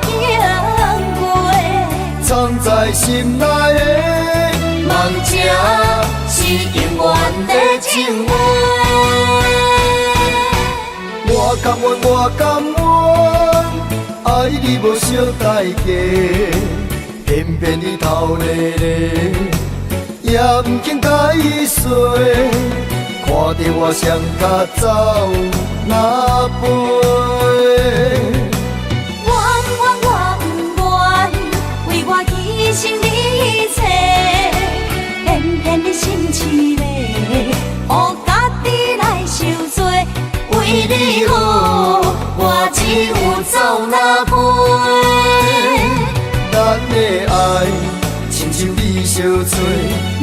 Speaker 2: 经过，
Speaker 3: 藏在心内的梦，
Speaker 2: 这是永远的情话。
Speaker 3: 我甘愿，我甘愿，爱你无小代价，偏偏你头咧咧，也不肯甲伊说。看着我双脚走哪飞？
Speaker 2: 我不愿，为我牺牲你一切，偏偏你心痴咧，予家己来受罪。为你好，我只有走哪飞？
Speaker 3: 咱的爱，亲像你相做。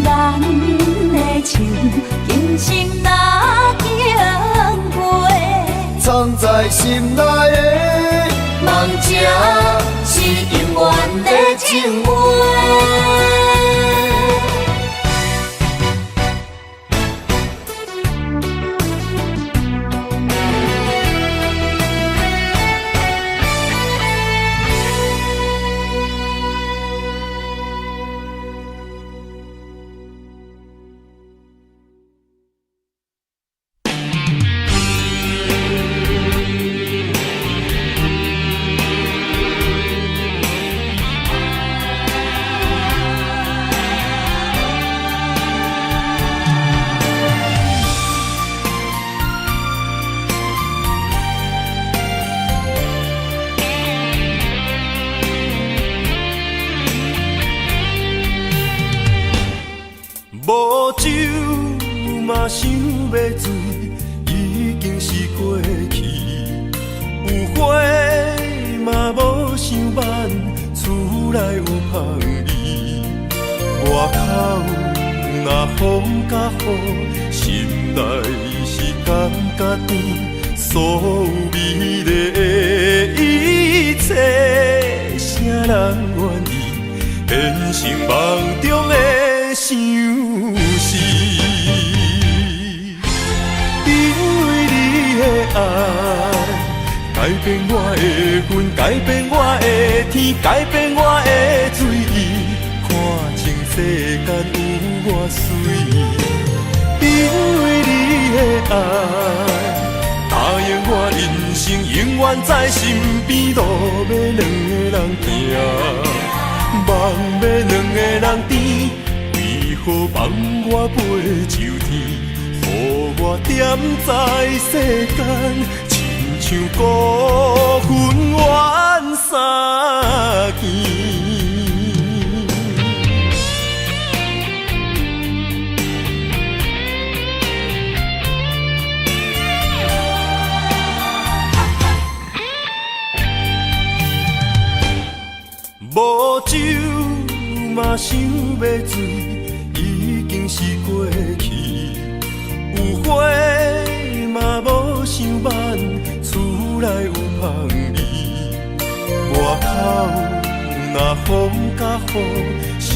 Speaker 2: 咱的情，今生若经过，
Speaker 3: 藏在心内的
Speaker 2: 梦，这是永远的情话。
Speaker 3: 无酒嘛想要醉，已经是过去。有花嘛无想挽，厝内有香味。外口若风甲雨，心内是感觉甜。所有美丽的一切，啥人愿意变成梦中的相思？因为你的爱改变我的魂，改变我的天，改变我的水。看清世间有我水，因为你的爱答应我人生永远在身边，路要两个人行，梦要两个人甜。为何放我飞上天，予我踮在世间，亲像孤魂怨三更。无酒嘛想要醉，已经是过去。有花嘛无想挽，厝内有香味。外口若风甲雨，心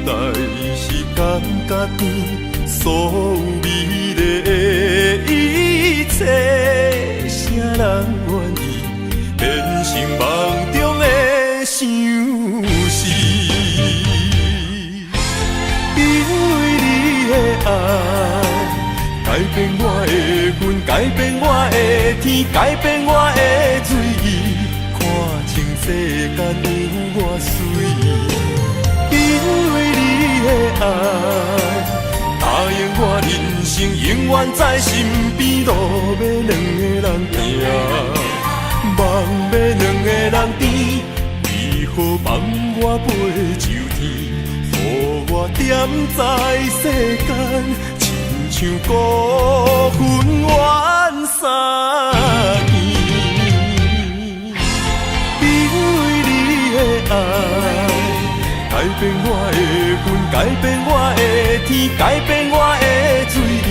Speaker 3: 内是感觉甜。所有美丽的一切，啥人愿意变成梦中的相思？因为你的爱改变我的魂，改变我的天，改变我的水。看清世间有我远在身边，路要两个人行，梦要两个人甜，为何放我飞上天？予我点在世间，亲像孤魂怨三更。因为你的爱，改变我的魂，改变我的天，改变我的水意，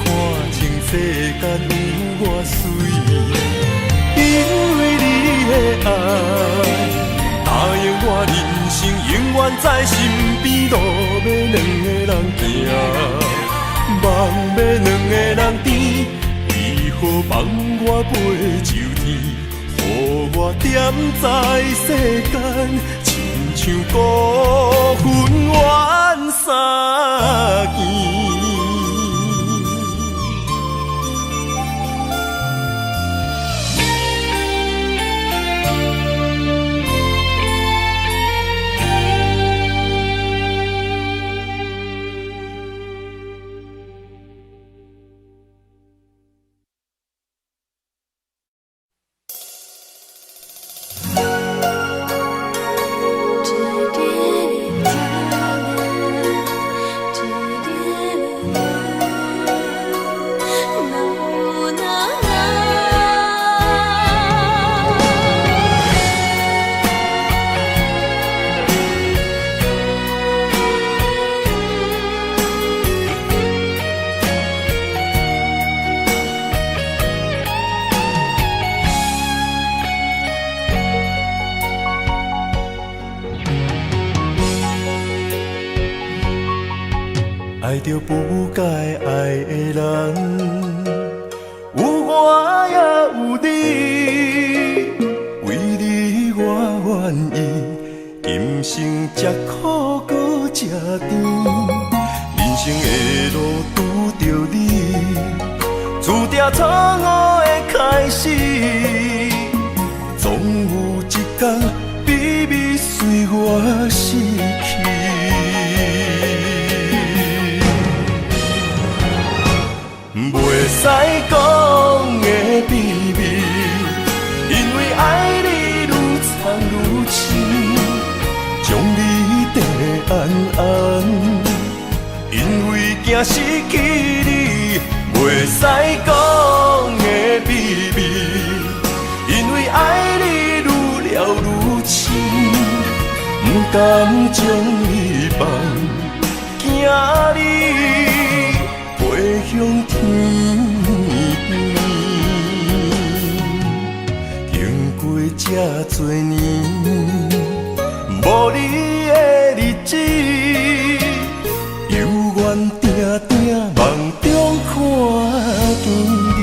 Speaker 3: 看清世间有我水。因为你的爱，答应我人生永远在身边，路要两个人行，梦要两个人甜，为何放我飞上天？予我点在世间，亲像孤魂怨三更。爱着不该爱的人，有我也有你，为你我愿意，今生吃苦搁吃甜，人生的路拄着你，注定错误的开始，总有一天秘密随我逝去。袂使讲的秘密，因为爱你愈藏愈深，将你地暗暗，因为惊失去你。袂使讲的秘密，因为爱你愈了愈深，不甘将你放，惊你飞向天边，经过这多年，无你的日子，犹原定定梦中看见你。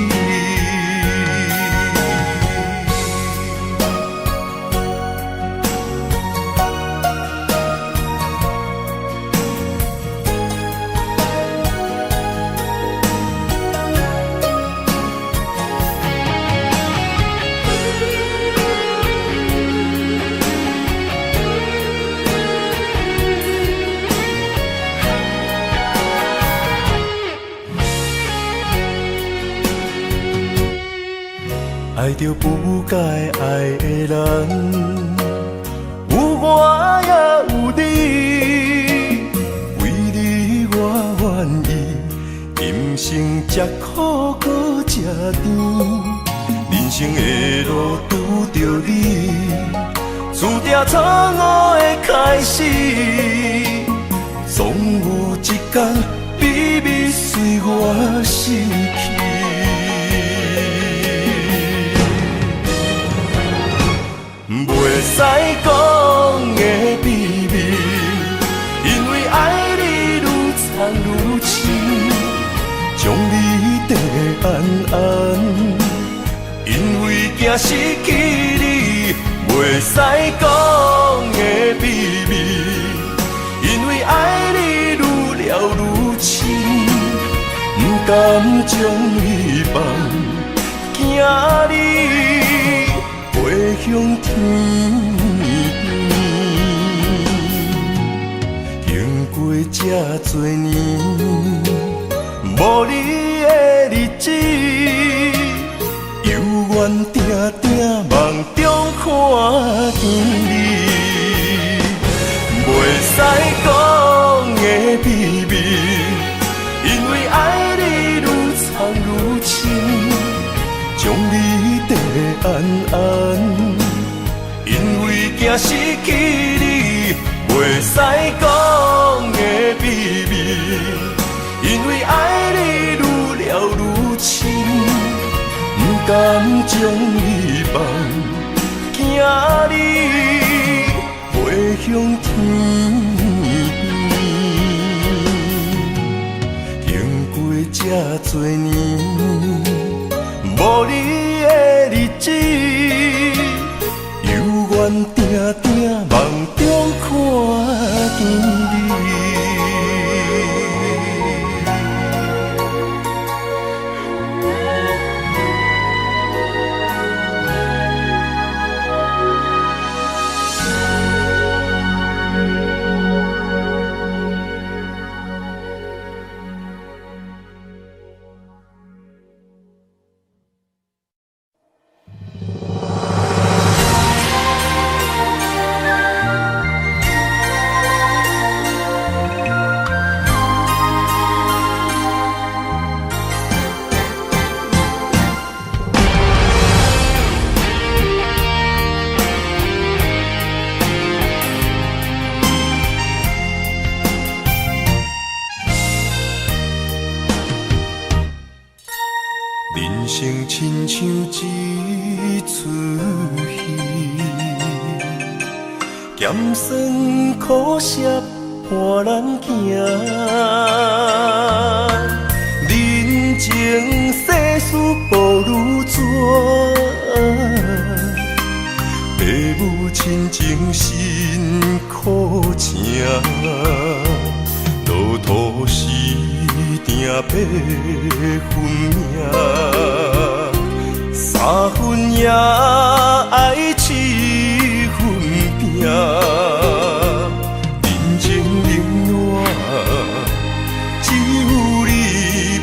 Speaker 3: 爱着不该爱的人，有我也有你，为你我愿意，今生吃苦搁吃甜，人生的路拄着你，注定错误的开始，总有一天秘密随我逝去。袂使讲的秘密，因为爱你愈藏愈深，将你地暗暗，因为惊失去你。袂使讲的秘密，因为爱你愈了愈深，不甘将你放，惊你飞向天边，经过这多年，无你的愿定定梦中看见你，袂使讲的秘密，因为爱你愈藏愈深，将你缀安安，因为惊失去你，袂使讲的秘密，因为爱你愈了愈深。不敢将你放，惊你飞向天。经过这多年，无你的日子，犹原定定梦中看见你。人生亲像一出戏，咸酸苦涩伴咱行。人情世事无如纸，父母亲情辛苦情，路途时定八分命，三分也爱七分拼。人情冷暖，只有你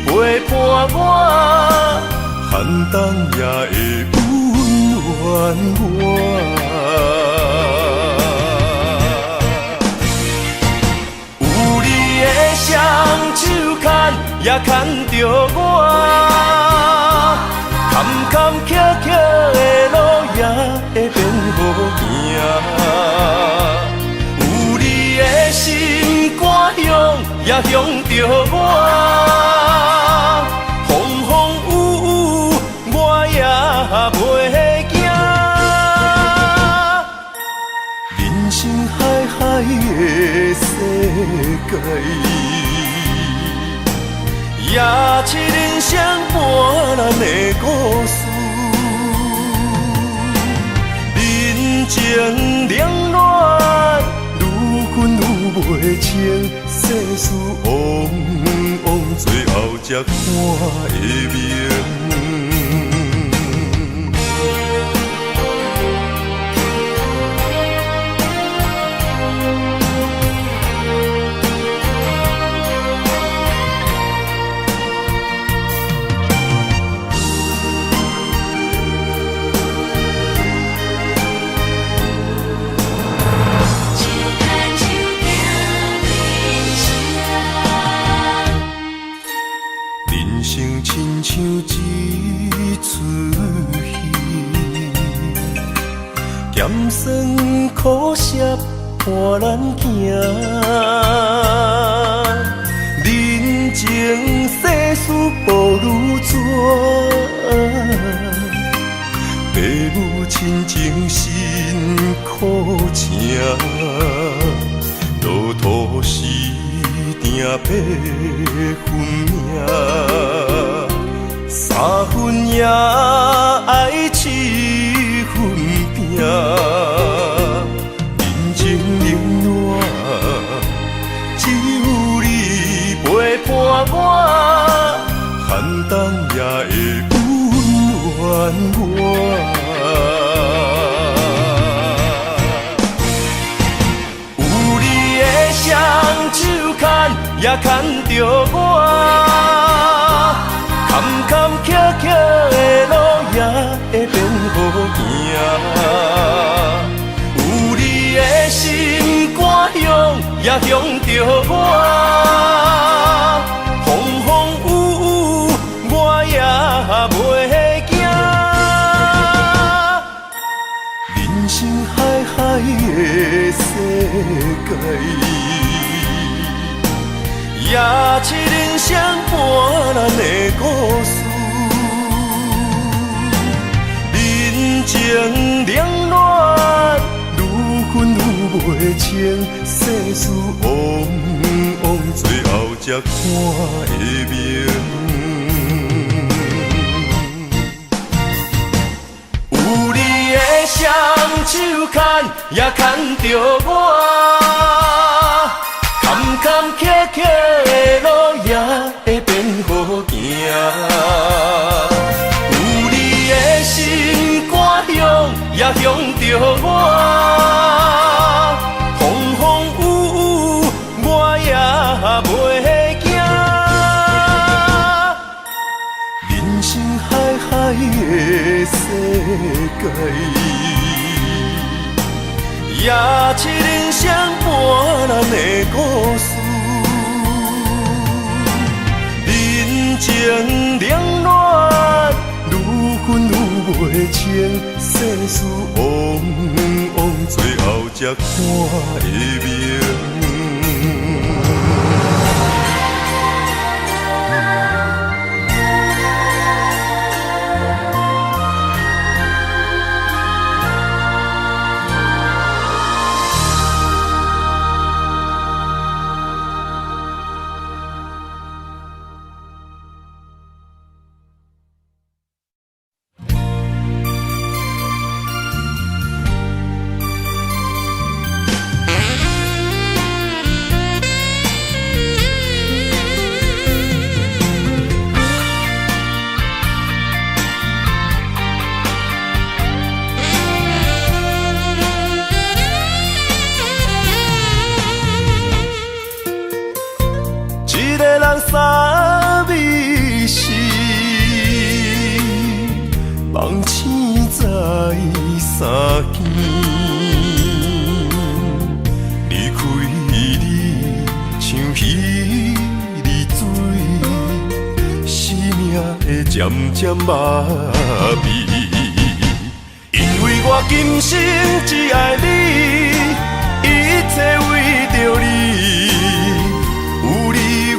Speaker 3: 陪伴我，寒冬也会温暖我。双手牵也牵着我，坎坎坷坷的路也会变好行。有你的心肝乡也乡着我，风风雨雨我也袂惊。人生海海的世界。也是人生伴咱的故事，人情冷暖，愈分愈袂清，世事往往最后才看会明。亲像一出戏，咸酸苦涩伴咱行。人情世事无如纸，父母亲情辛苦情，路途时定八分命。三分也爱七分拼，人情冷暖，只有你陪伴我，寒冬也会温暖我。有你的双手牵也牵着我。坎坎坷坷的路也会变好行。有你的心肝乡，也乡着我。风风雨雨，我也袂惊。人生海海的世界。也是人生半咱的故事，人情冷暖，愈分愈袂清，世事往往最后才看会明。有你的双手牵，也牵着我。坎坎坷坷的路也会变好行，有你的心肝乡，也乡着我。风风雨雨，我也袂惊。人生海海的世界。也是人生半咱的故事，人情冷暖，愈分愈袂清，世事往往最后才看会明。三味是梦醒在三更，离开你像彼离水，生命会渐渐麻痹。因为我今生只爱你，一切为着你。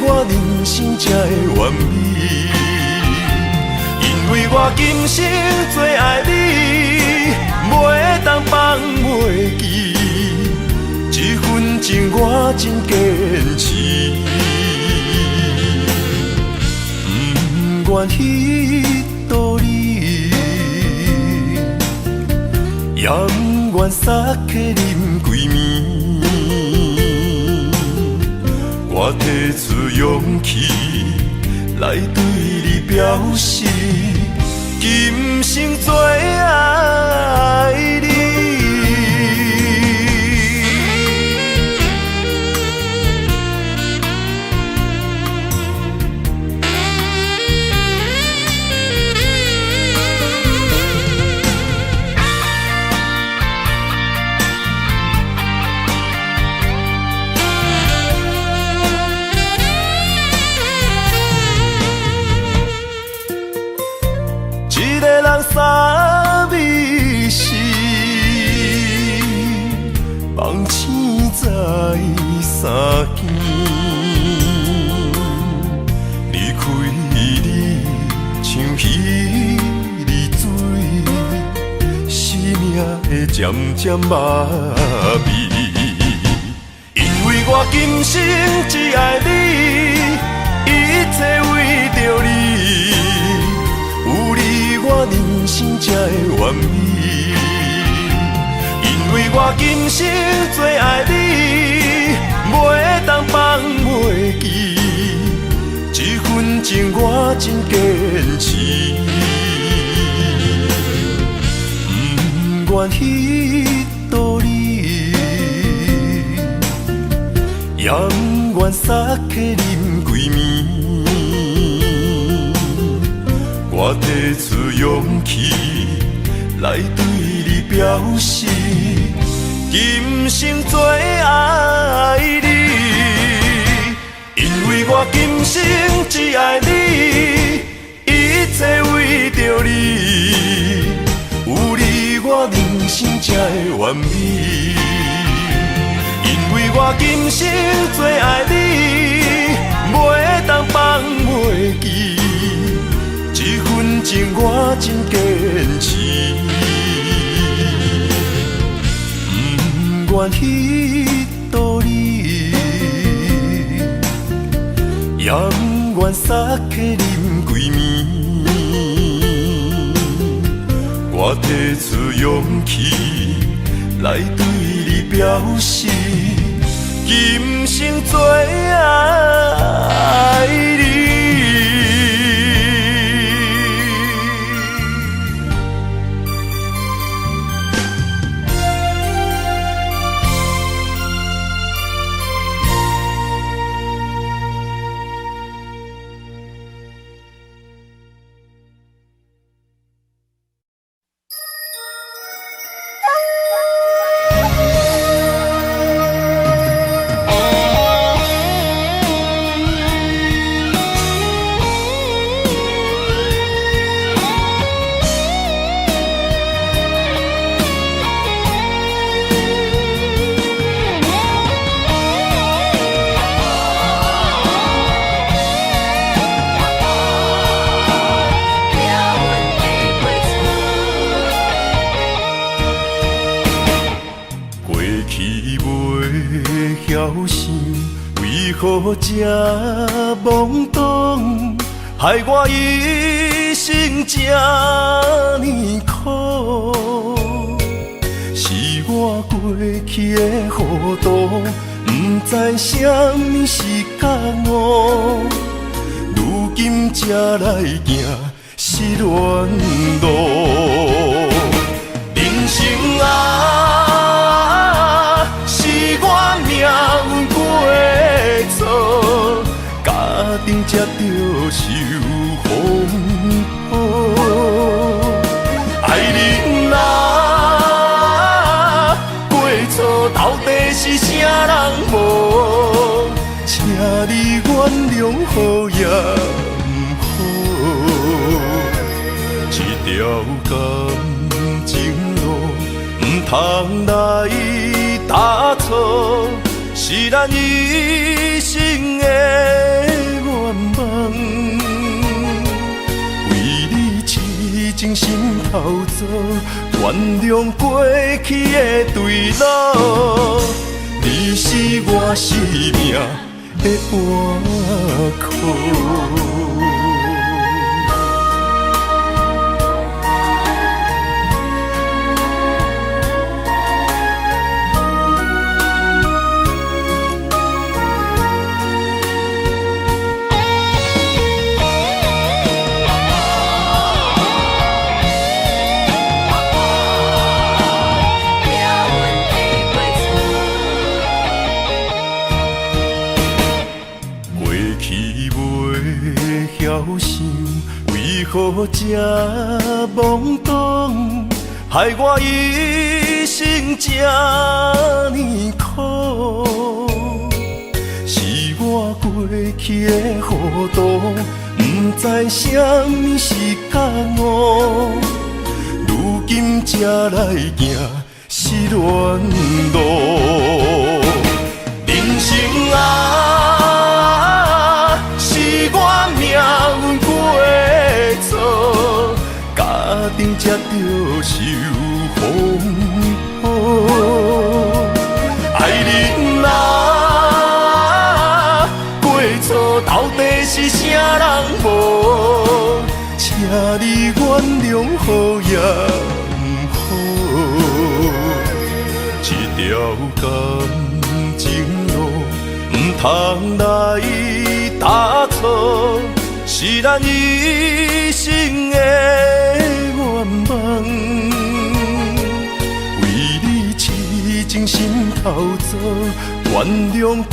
Speaker 3: 我人生才会完美，因为我今生最爱你，袂当放袂记，这份情我真坚持，不愿彼道理，也不愿撒客啉规暝。我提出勇气来对你表示，今生最爱你。三味是梦醒在三更，离开你像彼离水，生命会渐渐麻痹。因为我今生只爱你，一切为着你。有你，我人生才会完美。因为我今生最爱你，袂当放袂记，这份情我真坚持。不愿彼道理，也不愿撒客啉规暝。我提出勇气来对你表示，今生最爱你，因为我今生只爱你，一切为着你，有你我人生才会完美。因为我今生最爱你，袂当放袂记，这份情我真坚持。不愿彼道理，也不愿撒客啉几暝。我提出勇气来对你表示，今生最爱你。这懵懂，害我一生这呢苦。是我过去的糊涂，不知什么是觉悟，如今才来行失恋路。人生啊，是我命运过错，家庭才着受风雨。爱人啊，过错到底是啥人无？请你原谅好也不好，这条感情路不通来打错，是咱一生的愿望。为你痴情心头做，原谅过去的对路。你是我生命的依靠。为何这懵懂，害我一生这呢苦？是我过去的糊涂，不知什么是觉悟，如今才来行失恋路。人生啊，命运过错，家庭才着受风雨。爱人啊，过错到底是啥人无？请你原谅好也不好，这条感情路不通来打错，是咱一生的愿望。为你痴情心头做，原谅过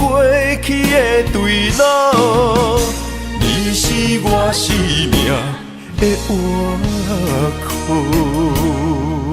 Speaker 3: 去的对路。你是我生命的活苦。